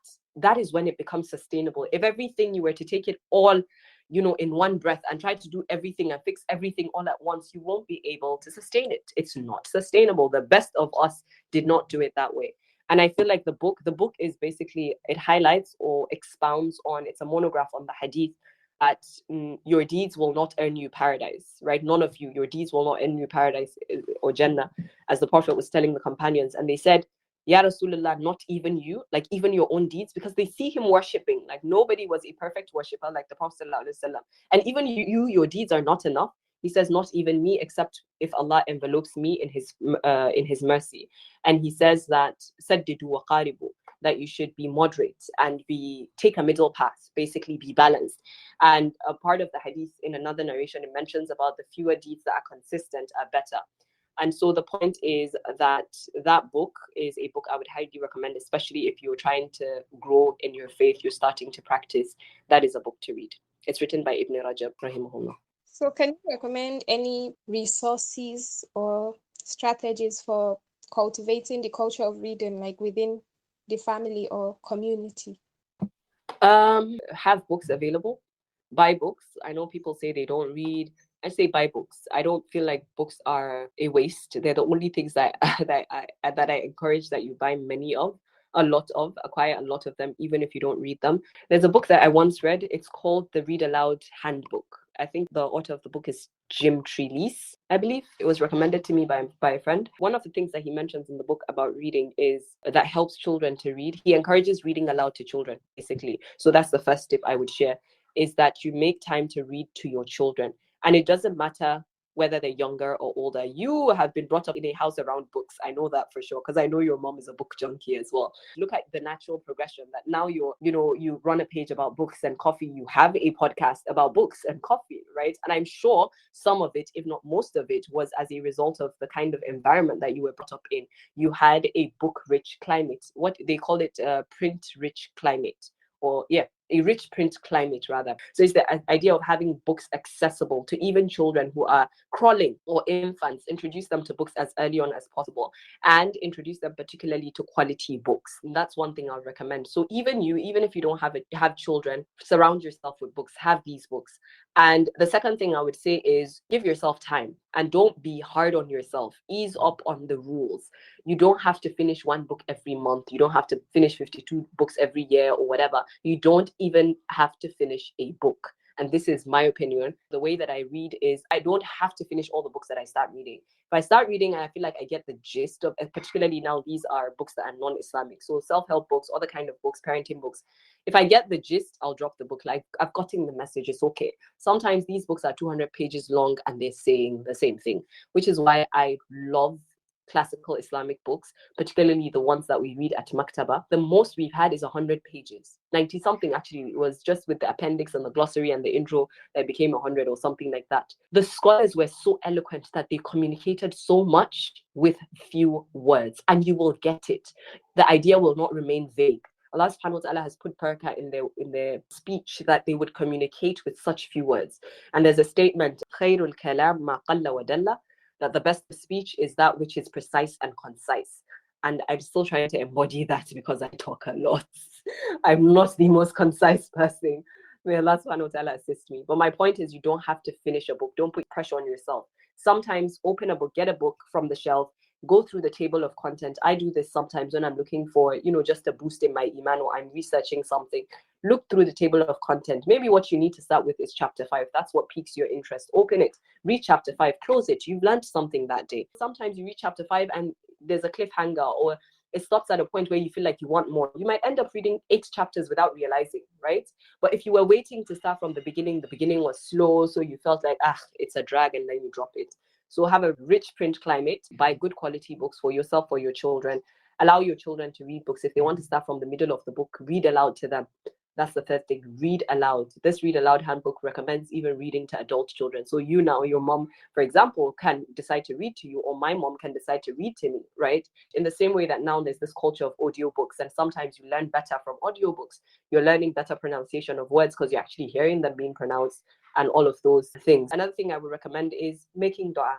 S2: is when it becomes sustainable. If everything you were to take it all, in one breath and try to do everything and fix everything all at once, you won't be able to sustain it. It's not sustainable. The best of us did not do it that way. And I feel like the book is basically, it highlights or expounds on, it's a monograph on the hadith that your deeds will not earn you paradise, right? None of you, your deeds will not earn you paradise or Jannah, as the Prophet was telling the companions. And they said, Ya Rasulullah, not even you, like even your own deeds, because they see him worshipping. Like nobody was a perfect worshipper like the Prophet ﷺ. And even your deeds are not enough. He says, not even me, except if Allah envelopes me in his mercy. And he says that saddidu wa qaribu, that you should be moderate and take a middle path, basically be balanced. And a part of the hadith in another narration, it mentions about the fewer deeds that are consistent are better. And so the point is that book is a book I would highly recommend, especially if you're trying to grow in your faith, you're starting to practice. That is a book to read. It's written by Ibn Rajab, rahimahullah.
S1: So, can you recommend any resources or strategies for cultivating the culture of reading, like within the family or community?
S2: Have books available. Buy books. I know people say they don't read. I say buy books. I don't feel like books are a waste. They're the only things that I encourage that you buy many of, acquire a lot of them, even if you don't read them. There's a book that I once read. It's called The Read Aloud Handbook. I think the author of the book is Jim Trelease, I believe. It was recommended to me by a friend. One of the things that he mentions in the book about reading is that helps children to read. He encourages reading aloud to children, basically. So that's the first tip I would share, is that you make time to read to your children. And it doesn't matter whether they're younger or older. You have been brought up in a house around books. I know that for sure, because I know your mom is a book junkie as well. Look at the natural progression that now you run a page about books and coffee. You have a podcast about books and coffee, right? And I'm sure some of it, if not most of it, was as a result of the kind of environment that you were brought up in. You had a book-rich climate. What they call it, print-rich climate. Or yeah, a rich print climate rather. So it's the idea of having books accessible to even children who are crawling or infants. Introduce them to books as early on as possible, and introduce them particularly to quality books. And that's one thing I would recommend. So even if you don't have children, surround yourself with books, have these books. And the second thing I would say is give yourself time and don't be hard on yourself. Ease up on the rules. You don't have to finish one book every month. You don't have to finish 52 books every year or whatever. You don't even have to finish a book. And this is my opinion. The way that I read is I don't have to finish all the books that I start reading. If I start reading and I feel like I get the gist of, particularly now these are books that are non-Islamic, so self-help books, other kind of books, parenting books. If I get the gist, I'll drop the book. Like, I've gotten the message, it's okay. Sometimes these books are 200 pages long and they're saying the same thing, which is why I love classical Islamic books, particularly the ones that we read at maktabah. The most we've had is 100 pages, 90 something actually. It was just with the appendix and the glossary and the intro that became 100 or something like that. The scholars were so eloquent that they communicated so much with few words, and you will get it. The idea will not remain vague. Allah subhanahu wa ta'ala has put barakah in their speech, that they would communicate with such few words. And there's a statement, خَيْرُ الْكَلَامِ مَا قَلَّ وَدَلَّ, that the best speech is that which is precise and concise. And I'm still trying to embody that because I talk a lot. I'm not the most concise person. May Allah subhanahu wa ta'ala assist me. But my point is, you don't have to finish a book. Don't put pressure on yourself. Sometimes open a book, get a book from the shelf, go through the table of content. I do this sometimes when I'm looking for, just a boost in my iman, or I'm researching something. Look through the table of content. Maybe what you need to start with is chapter 5. That's what piques your interest. Open it, read chapter 5, close it. You've learned something that day. Sometimes you read chapter 5 and there's a cliffhanger, or it stops at a point where you feel like you want more. You might end up reading 8 chapters without realizing, right? But if you were waiting to start from the beginning was slow, so you felt like, it's a drag, and then you drop it. So have a rich print climate, buy good quality books for yourself, for your children. Allow your children to read books. If they want to start from the middle of the book, read aloud to them. That's the third thing. Read aloud. This Read Aloud handbook recommends even reading to adult children. So you now, your mom, for example, can decide to read to you, or my mom can decide to read to me, right? In the same way that now there's this culture of audiobooks, and sometimes you learn better from audiobooks. You're learning better pronunciation of words because you're actually hearing them being pronounced, and all of those things. Another thing I would recommend is making dua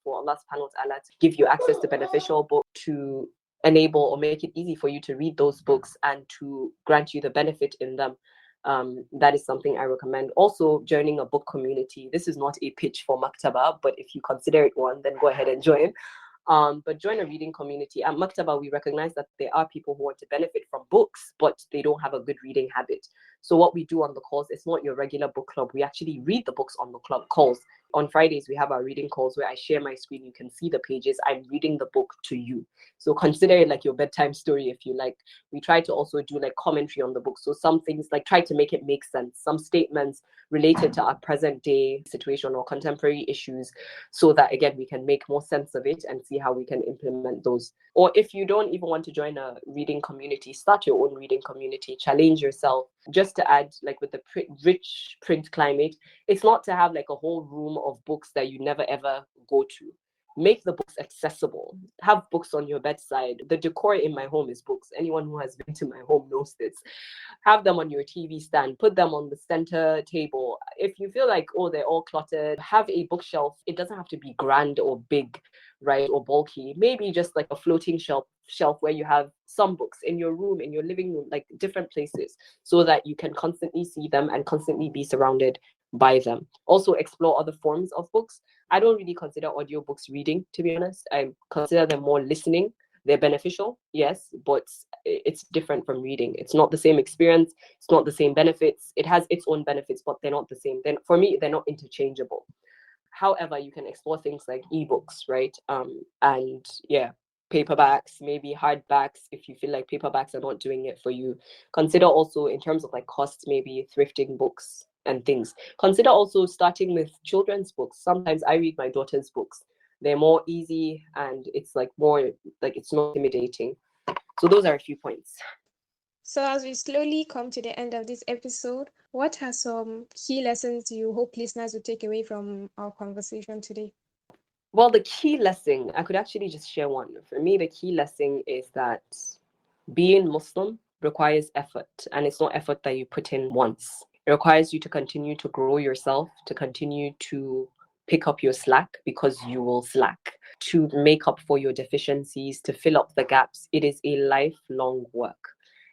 S2: for Allah subhanahu wa ta'ala to give you access to beneficial books, to enable or make it easy for you to read those books and to grant you the benefit in them. That is something I recommend. Also, joining a book community. This is not a pitch for Maktaba, but if you consider it one, then go ahead and join. But join a reading community. At Maktaba, we recognize that there are people who want to benefit from books, but they don't have a good reading habit. So what we do on the calls, it's not your regular book club. We actually read the books on the club calls. On Fridays, we have our reading calls where I share my screen. You can see the pages. I'm reading the book to you. So consider it like your bedtime story, if you like. We try to also do like commentary on the book. So some things, like, try to make it make sense. Some statements related to our present day situation or contemporary issues, so that, again, we can make more sense of it and see how we can implement those. Or if you don't even want to join a reading community, start your own reading community. Challenge yourself. Just to add, like with the rich print climate, it's not to have like a whole room of books that you never ever go to. Make the books accessible. Have books on your bedside. The decor in my home is books. Anyone who has been to my home knows this. Have them on your TV stand. Put them on the center table. If you feel like, they're all cluttered, have a bookshelf. It doesn't have to be grand or big, right, or bulky. Maybe just like a floating shelf where you have some books in your room, in your living room, like different places, so that you can constantly see them and constantly be surrounded by them. Also, explore other forms of books. I don't really consider audiobooks reading, to be honest. I consider them more listening. They're beneficial, yes, but it's different from reading. It's not the same experience. It's not the same benefits. It has its own benefits, but they're not the same. Then for me, they're not interchangeable. However, you can explore things like ebooks, right? And yeah, paperbacks, maybe hardbacks. If you feel like paperbacks are not doing it for you, consider also, in terms of like costs, maybe thrifting books and things. Consider also starting with children's books. Sometimes I read my daughter's books. They're more easy, and it's like more like, it's not intimidating. So those are a few points.
S1: So, as we slowly come to the end of this episode, what are some key lessons you hope listeners will take away from our conversation today?
S2: Well, the key lesson, I could actually just share one. For me, the key lesson is that being Muslim requires effort, and it's not effort that you put in once. It requires you to continue to grow yourself, to continue to pick up your slack, because you will slack, to make up for your deficiencies, to fill up the gaps. It is a lifelong work.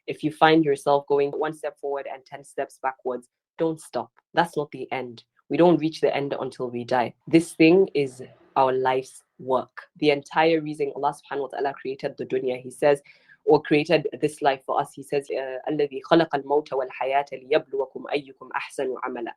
S2: If you find yourself going one step forward and 10 steps backwards, don't stop. That's not the end. We don't reach the end until we die. This thing is our life's work. The entire reason Allah subhanahu wa ta'ala created the dunya, He says, or created this life for us, He says, الَّذِي خَلَقَ الْمَوْتَ وَالْحَيَاةَ لِيَبْلُوَكُمْ أَيُّكُمْ أَحْسَنُ عَمَلًا.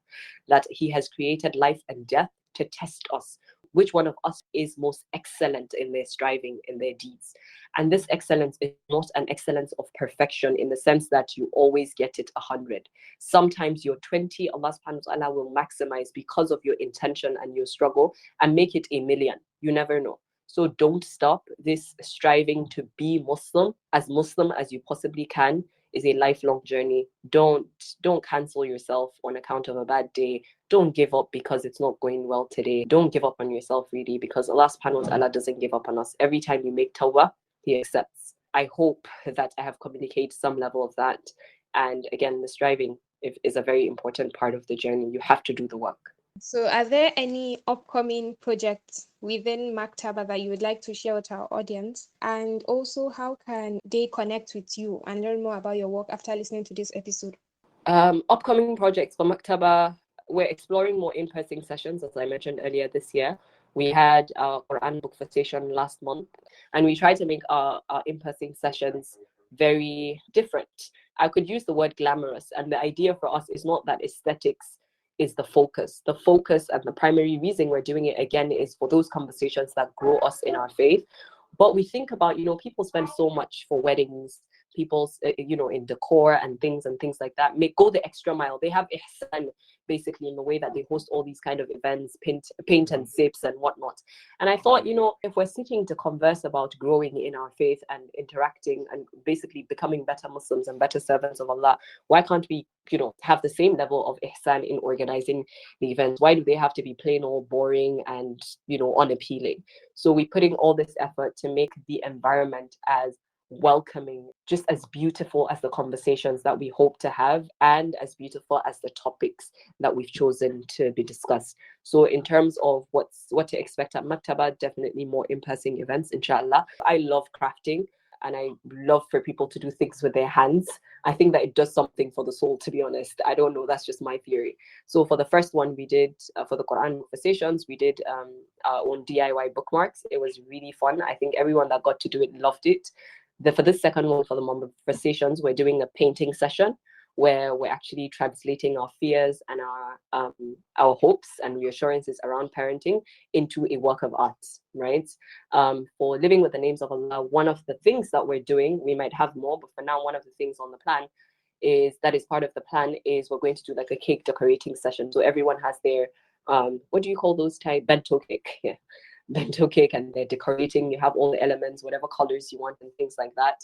S2: That He has created life and death to test us. Which one of us is most excellent in their striving, in their deeds? And this excellence is not an excellence of perfection in the sense that you always get it 100. Sometimes your 20, Allah subhanahu wa ta'ala will maximize because of your intention and your struggle and make it 1,000,000. You never know. So don't stop. This striving to be Muslim as you possibly can is a lifelong journey. Don't cancel yourself on account of a bad day. Don't give up because it's not going well today. Don't give up on yourself, really, because Allah subhanahu wa ta'ala doesn't give up on us. Every time you make tawbah, He accepts. I hope that I have communicated some level of that. And again, the striving is a very important part of the journey. You have to do the work.
S1: So, are there any upcoming projects within Maktaba that you would like to share with our audience? And also, how can they connect with you and learn more about your work after listening to this episode?
S2: Upcoming projects for Maktaba, we're exploring more in-person sessions, as I mentioned earlier this year. We had our Quran book session last month, and we tried to make our in-person sessions very different. I could use the word glamorous, and the idea for us is not that aesthetics is the focus. The focus and the primary reason we're doing it again is for those conversations that grow us in our faith. But we think about, people spend so much for weddings, people's, in decor and things like that. Go the extra mile. They have ihsan, basically, in the way that they host all these kind of events, paint and sips and whatnot. And I thought, if we're seeking to converse about growing in our faith and interacting and basically becoming better Muslims and better servants of Allah, why can't we, have the same level of ihsan in organizing the events? Why do they have to be plain old boring and, unappealing? So we're putting all this effort to make the environment as welcoming, just as beautiful as the conversations that we hope to have, and as beautiful as the topics that we've chosen to be discussed. So in terms of what to expect at Maktaba, definitely more in-person events, inshallah. I love crafting, and I love for people to do things with their hands. I think that it does something for the soul, to be honest. I don't know, that's just my theory. So for the first one we did, for the Quran conversations, we did our own DIY bookmarks. It was really fun. I think everyone that got to do it loved it. For this second one, for the conversations, we're doing a painting session where we're actually translating our fears and our hopes and reassurances around parenting into a work of art, right? For living with the names of Allah, one of the things that we're doing, we might have more, but for now, one of the things on the plan is part of the plan is we're going to do like a cake decorating session. So everyone has their what do you call those type? Bento cake. Yeah. Bento cake, and they're decorating. You have all the elements, whatever colors you want and things like that,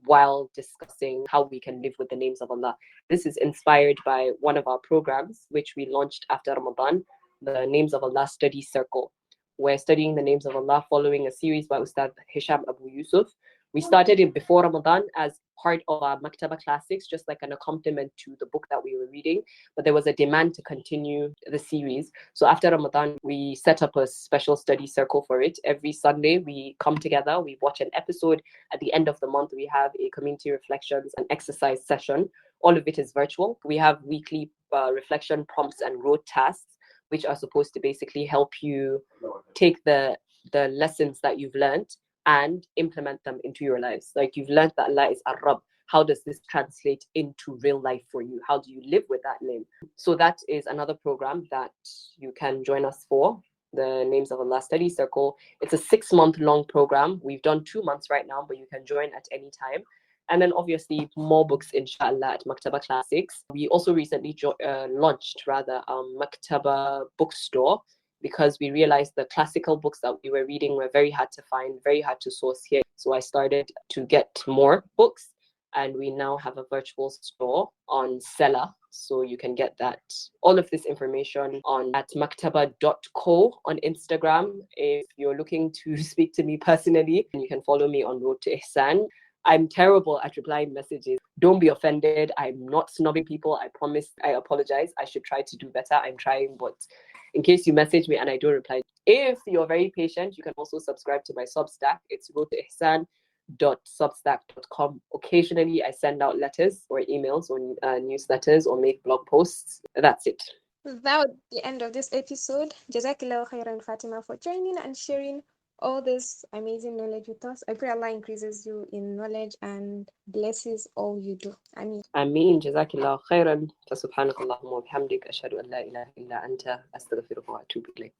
S2: while discussing how we can live with the names of Allah. This is inspired by one of our programs which we launched after Ramadan, the Names of Allah Study Circle. We're studying the names of Allah following a series by Ustad Hisham Abu Yusuf. We started it before Ramadan as part of our Maktaba Classics, just like an accompaniment to the book that we were reading. But there was a demand to continue the series. So after Ramadan, we set up a special study circle for it. Every Sunday, we come together, we watch an episode. At the end of the month, we have a community reflections and exercise session. All of it is virtual. We have weekly reflection prompts and road tasks, which are supposed to basically help you take the lessons that you've learned and implement them into your lives. Like, you've learned that Allah is Ar-Rabb. How does this translate into real life for you? How do you live with that name? So that is another program that you can join us for, the Names of Allah Study Circle. It's a 6-month-long program. We've done 2 months right now, but you can join at any time. And then obviously more books, inshallah, at Maktaba Classics. We also recently launched Maktaba Bookstore, because we realized the classical books that we were reading were very hard to find, very hard to source here. So I started to get more books, and we now have a virtual store on Seller. So you can get that, all of this information at maktaba.co on Instagram. If you're looking to speak to me personally, you can follow me on Road to Ihsan. I'm terrible at replying messages. Don't be offended. I'm not snubbing people. I promise. I apologize. I should try to do better. I'm trying, but in case you message me and I don't reply, if you're very patient, you can also subscribe to my Substack. It's go to ihsan.substack.com. Occasionally, I send out letters or emails or newsletters or make blog posts. That's it.
S1: That was the end of this episode. Jazakallah khairan, Fatima, for joining and sharing all this amazing knowledge with us. I pray Allah increases you in knowledge and blesses all you do. Ameen.
S2: Ameen. Jazakillah khairan. Subhanakallahumma wa bihamdik. Ashhadu an la ilaha illa anta. Astaghfiruka wa atubu ilayk.